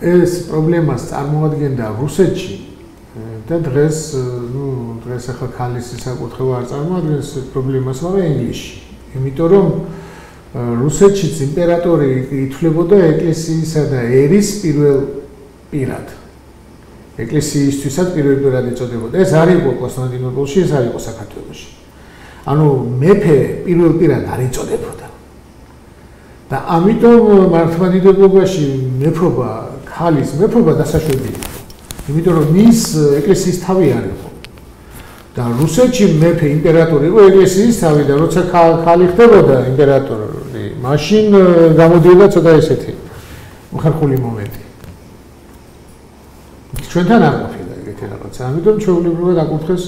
ეს პრობლემას წარმოადგენდა რუსეთში და დღეს ახლა ქალისი საკურთხევა არ წარმოადგენს პრობლემას, მაგრამ ინგლისში. იმიტომ რომ რუსეთშიც იმპერატორი ითვლებოდა ეკლესიისა და ერის პირველ პირად. ეკლესიისთვისაც პირველ პირად იწოდებოდა. ეს არ იყო კონსტანტინოპოლში, ეს არ იყო საქართველოში. ანუ მეფე პირველ პირად არ იწოდებოდა. და ამიტომ მართლმადიდებლობაში მეფობა, ქალის მეფობა დასაშვებია. იმიტომ რომ მის ეკლესიის თავი არ იყო. და რუსეთში მეფე იმპერატორი იყო ეკლესიის თავი და როცა ქალი ხდებოდა იმპერატორი, მაშინ გამოდიოდა ცოტა ესეთი მხარხული მომენტი. ჩვენთან არ ყოფილა ეგეთი რაღაცა, ამიტომ ჩვეულებრივად აკურთხეს.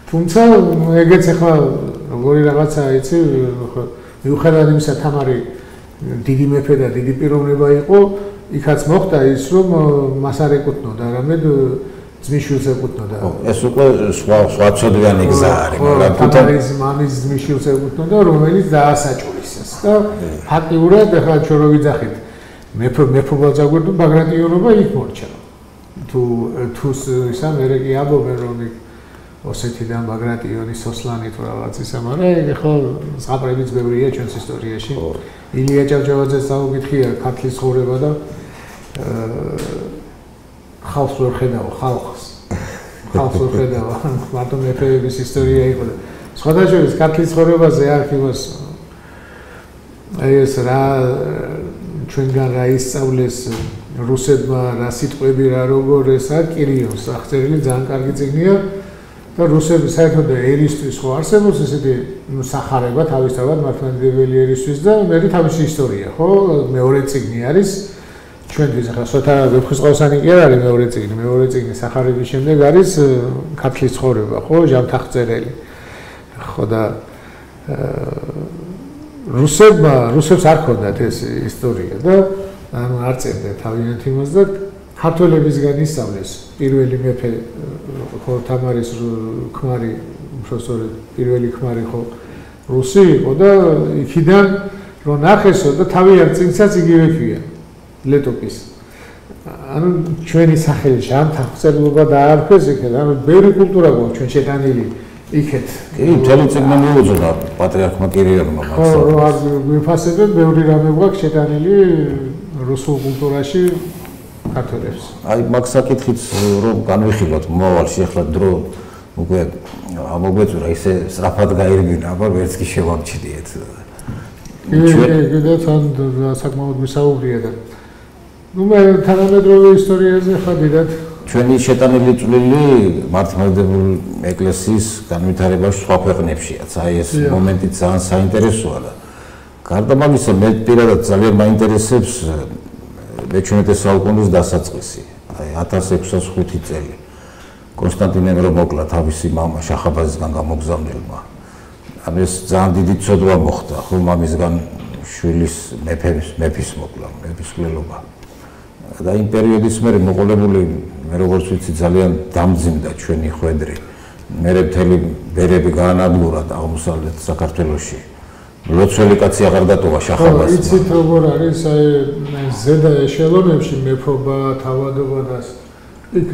თუმცა ეგეც ახლა როგორი რაღაცაა, იცი, მიუხედავად იმისა, თამარი დიდი მეფე და დიდი პიროვნება იყო, იქაც მოხდა ის, რომ მას არ ეკუთვნოდა, არამედ ძმისშვილს ეკუთვნოდა. ეს უკვე სხვა ცოდვიანი გზა არის, მაგრამ თამარის მამის ძმისშვილს ეკუთვნოდა, რომელიც დაასაჭურისეს და ფაქტიურად ახლა ჩვენ რო ვიძახით, მეფობა წაგვერდო, ბაგრატიონობა იქ მორჩა. თუ ისა მერე კი ამბობენ, რომ ოსეთიდან ბაგრატიონის სოსლანი თუ რაღაც ისა, მაგრამ ახლა ზღაპრებიც ბევრია ჩვენს ისტორიაში. ილია ჭავჭავაძეს წაუკითხია ქართლის ცხოვრება და ხალხს ვერ ხედავ, ხალხს ვერ ხედავ, მარტო მეფეების ისტორია იყო და სხვადასხვა ქართლის ცხოვრებაზე არქივოს აი ეს რა ჩვენგან რა ისწავლეს რუსებმა რა სიტყვები რა როგორ ესა კირიოს აღწერილი ძალიან კარგი წიგნია და რუსები საერთოდ ერისთვის ხო არსებობს ესეთი სახარება თავისთავად მართლმადიდებელი ერისთვის და მე თავისი ისტორია ხო მეორე წიგნი არის ჩვენთვის ახლა ცოტა ვეფხისტყაოსანი კი არ არის მეორე წიგნი სახარების შემდეგ არის ქართლის ცხოვრება ხო ჟამთახწერელი ხო და რუსებს არ ქონდათ ეს ისტორია და ანუ არ წერდნენ თავიანთ იმას და ქართველებისგან ისწავლეს პირველი მეფე ხო თამარის ქმარი უბრალოდ პირველი ქმარი ხო რუსი იყო და იქიდან რომ ნახესო და თავიანთ წიგნსაც იგივე ქვია ლეტოპის ანუ ჩვენი სახელი ჟამთახწერლობა დაარქვეს იქეთ ანუ ბევრი კულტურა გვაქვს ჩვენ შეტანილი იქეთ კი მთელი წიგნი მიუძღვნა პატრიარქმა კირილმა ხო არ გვიფასებენ ბევრი რამე გვაქვს შეტანილი რუსულ კულტურაში ქართველებს აი მაგ საკითხით რომ განვიხილოთ მომავალში ახლა დრო უკვე ამოგვეწურა ისე სწრაფად გაირბინა აბა ვერც კი შევამჩნიეთ კიდე თან საკმაოდ მისაუბრია და ნუ მე თანამედროვე ისტორიაზე ხა დიდად ჩვენი შეტანილი წვლილი მართლმადიდებლური ეკლესიის განვითარებაში სხვა ქვეყნებშიაც აი ეს მომენტი ძალიან საინტერესოა და გარდა ამისა მე პირადად ძალიან მაინტერესებს მე-17 საუკუნის დასაწყისი აი 1605 წელი კონსტანტინემ რომ მოკლა თავისი მამა შახაბაზისგან გამოგზავნილმა ანუ ეს ძალიან დიდი ცოდვა მოხდა ხო მამისგან შვილის მეფის მოკლა მეფის ყლილობა და იმ პერიოდის მერე მოყოლებული მე როგორც ვიცი ძალიან დამძიმდა ჩვენი ხვედრი მე მთელი ბერები გაანადგურა აღმოსავლეთ საქართველოში ლოცველი კაცი აღარ დატოვა შახაბას იცით როგორ არის აი ზედა ეშელონებში მეფობა თავადობა და იქ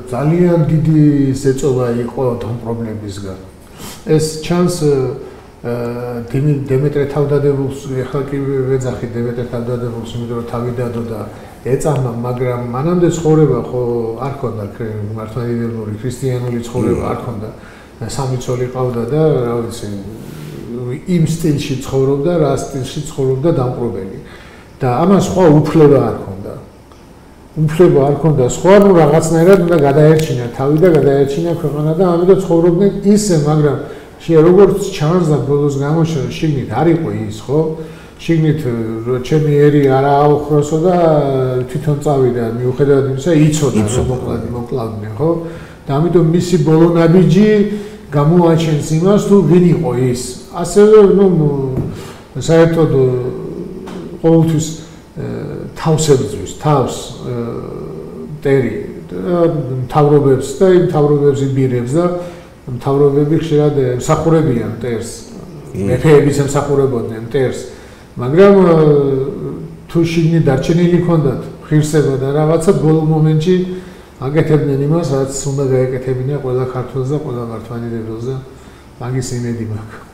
ძალიან დიდი ზეწოვა იყო დამპრობლებისგან ეს ჩანს დემეტრე თავდადებულს ეხლა კი ვეძახი დემეტრე თავდადებულს იმიტომ რომ თავი დადო და ეწამა მაგრამ მანამდე ცხოვრება ხო არ ქონდა მართლმადიდებლური ქრისტიანული ცხოვრება არ ქონდა სამი ცოლი ყავდა და რა ვიცი იმ სტილში ცხოვრობდა რა სტილში ცხოვრობდა დამპრობელი და ამას სხვა უფლება არ ქონდა სხვა ნუ რაღაცნაირად უნდა გადაერჩინა თავი და გადაერჩინა ქვეყანა და ამიტომ ცხოვრობდნენ ისე მაგრამ შეიძლება როგორც ჩანს და ბოლოს გამოჩნდა შიგნით არ იყო ის ხო შიგნით ჩემი ერი არ აუხროსო და თვითონ წავიდა მიუხედავად იმისა იცოდა რომ მოკლავდნენ ხო და ამიტომ მისი ბოლო ნაბიჯი გამოაჩენს იმას თუ ვინ იყო ის ასევე ნუ საერთოდ ყოველთვის თავს ებრძვის თავს ტერი მთავრობებს და იმ მთავრობებს იბირებს და მთავრობები ხშირად ემსახურებიან ტერს მეფეების ემსახურებოდნენ ტერს მაგრამ თუ შიგნით დარჩენილი ჰქონდათ ღირსება და რაღაცა ბოლო მომენტში აკეთებდნენ იმას რაც უნდა გაეკეთებინა ყველა ქართველს და ყველა მართლმადიდებელს და მაგის იმედი მაქვს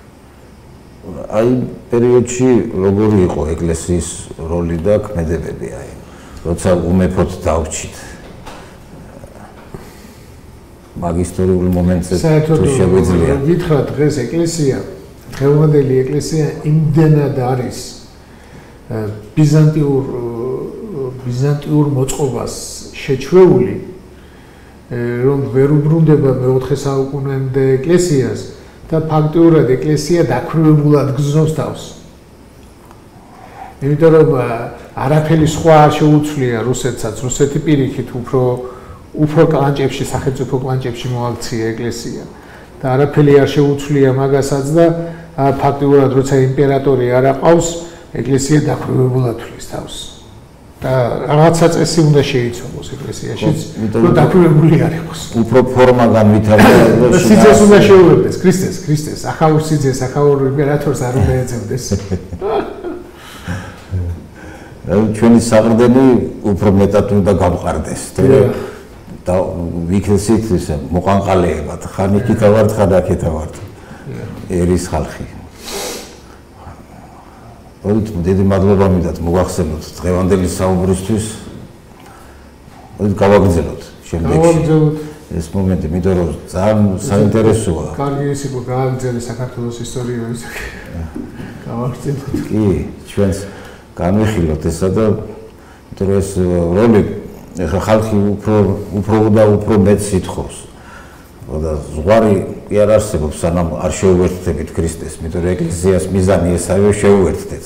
აი პერიოდში როგორი იყო ეკლესიის როლი და ქმედებები აი როცა უმეფოდ დავრჩით მაგ ისტორიულ მომენტზე თუ შეგვიძლია გითხრათ დღეს ეკლესია დღევანდელი ეკლესია იმდენად არის ბიზანტიურ მოწყობას შეჩვეული რომ ვერ უბრუნდება მე-4 საუკუნემდე ეკლესიას და ფაქტიურად ეკლესია დაქვრივებულად გზნობს თავს. იმიტომ რომ არაფერი სხვა არ შეუცვლია რუსეთსაც, რუსეთი პირიქით უფრო კლანჭებში, სახელმწიფო კლანჭებში მოაქცია ეკლესია. და არაფერი არ შეუცვლია მაგასაც და ფაქტიურად როცა იმპერატორი არ აყავს, ეკლესია დაქვრივებულად თვლის თავს. და რაღაცა წესი უნდა შეიცვალოს ეკლესიაშიც, რომ დაქვრივებული არ იყოს. უფრო ფორმა განვითარდა. სიძეს უნდა შეუერთდეს ქრისტეს, ახალ სიძეს, ახალ იმპერატორს არ უნდა ეძებდეს. ჩვენი საყრდენი უფრო მეტად უნდა გამყარდეს. და ვიქნესით ისე მოყანყალეებად, ხან იქითა ვართ, ხან აქეთა ვართ. ერის ხალხი. დიდი მადლობა მინდათ მოგახსენოთ დღევანდელი საუბრისთვის. გავაგრძელოთ შემდეგში. ეს მომენტი, იმიტომ რომ ძალიან საინტერესოა. კარგი ის იყო გააგრძელე საქართველოს ისტორია ისე. გავაგრძელოთ. კი, ჩვენს განვიხილოთ ესა და იმიტომ რომ ეს როლი ეხლა ხალხი უფრო მეტს ითხოვს. და ზღვარი კი არ არსებობს, სანამ არ შეუერთდებით ქრისტეს, იმიტომ რომ ეკლესიას მიზანი ესაა შეუერთდეთ.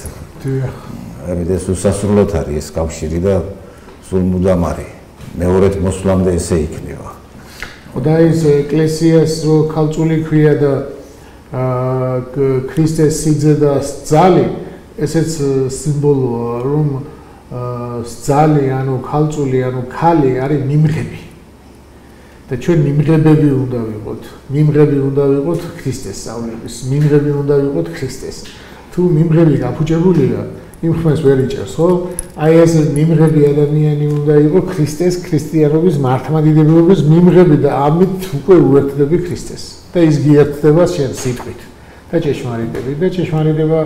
ამიტომ ეს უსასრულოდ არის ეს კავშირი და სულ მუდამარი. მეორედ მოსვლამდე ესე იქნება. და ეს ეკლესიას რო ქალწული ქვია და ქრისტეს სიძე და ძალი, ესეც სიმბოლოა, რომ ძალი, ანუ ქალწული, ანუ ქალი არის მიმღები. და ჩვენ მიმღებები უნდა ვიყოთ. მიმღები უნდა ვიყოთ ქრისტეს სწავლების. მიმღები უნდა ვიყოთ ქრისტეს. თუ მიმღები გაფუჭებულია, იმ ხმას ვერ იჭერს, ხო? აი ეს მიმღები ადამიანი უნდა იყოს ქრისტეს, ქრისტიანობის მართლმადიდებლობის მიმღები და ამით უკვე უერთდები ქრისტეს. და ის გიერთდება შენ სიტყვით და ჭეშმარიტებით და ჭეშმარიტება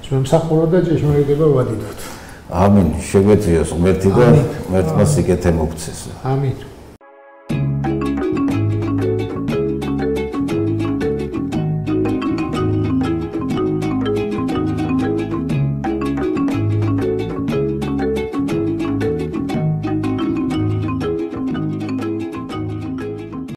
შემსახუროთ და ჭეშმარიტება ვადიდოთ. ამინ. შეგვეციოს ღმერთი და ღმერთმა სიკეთე მოგცეს. ამინ.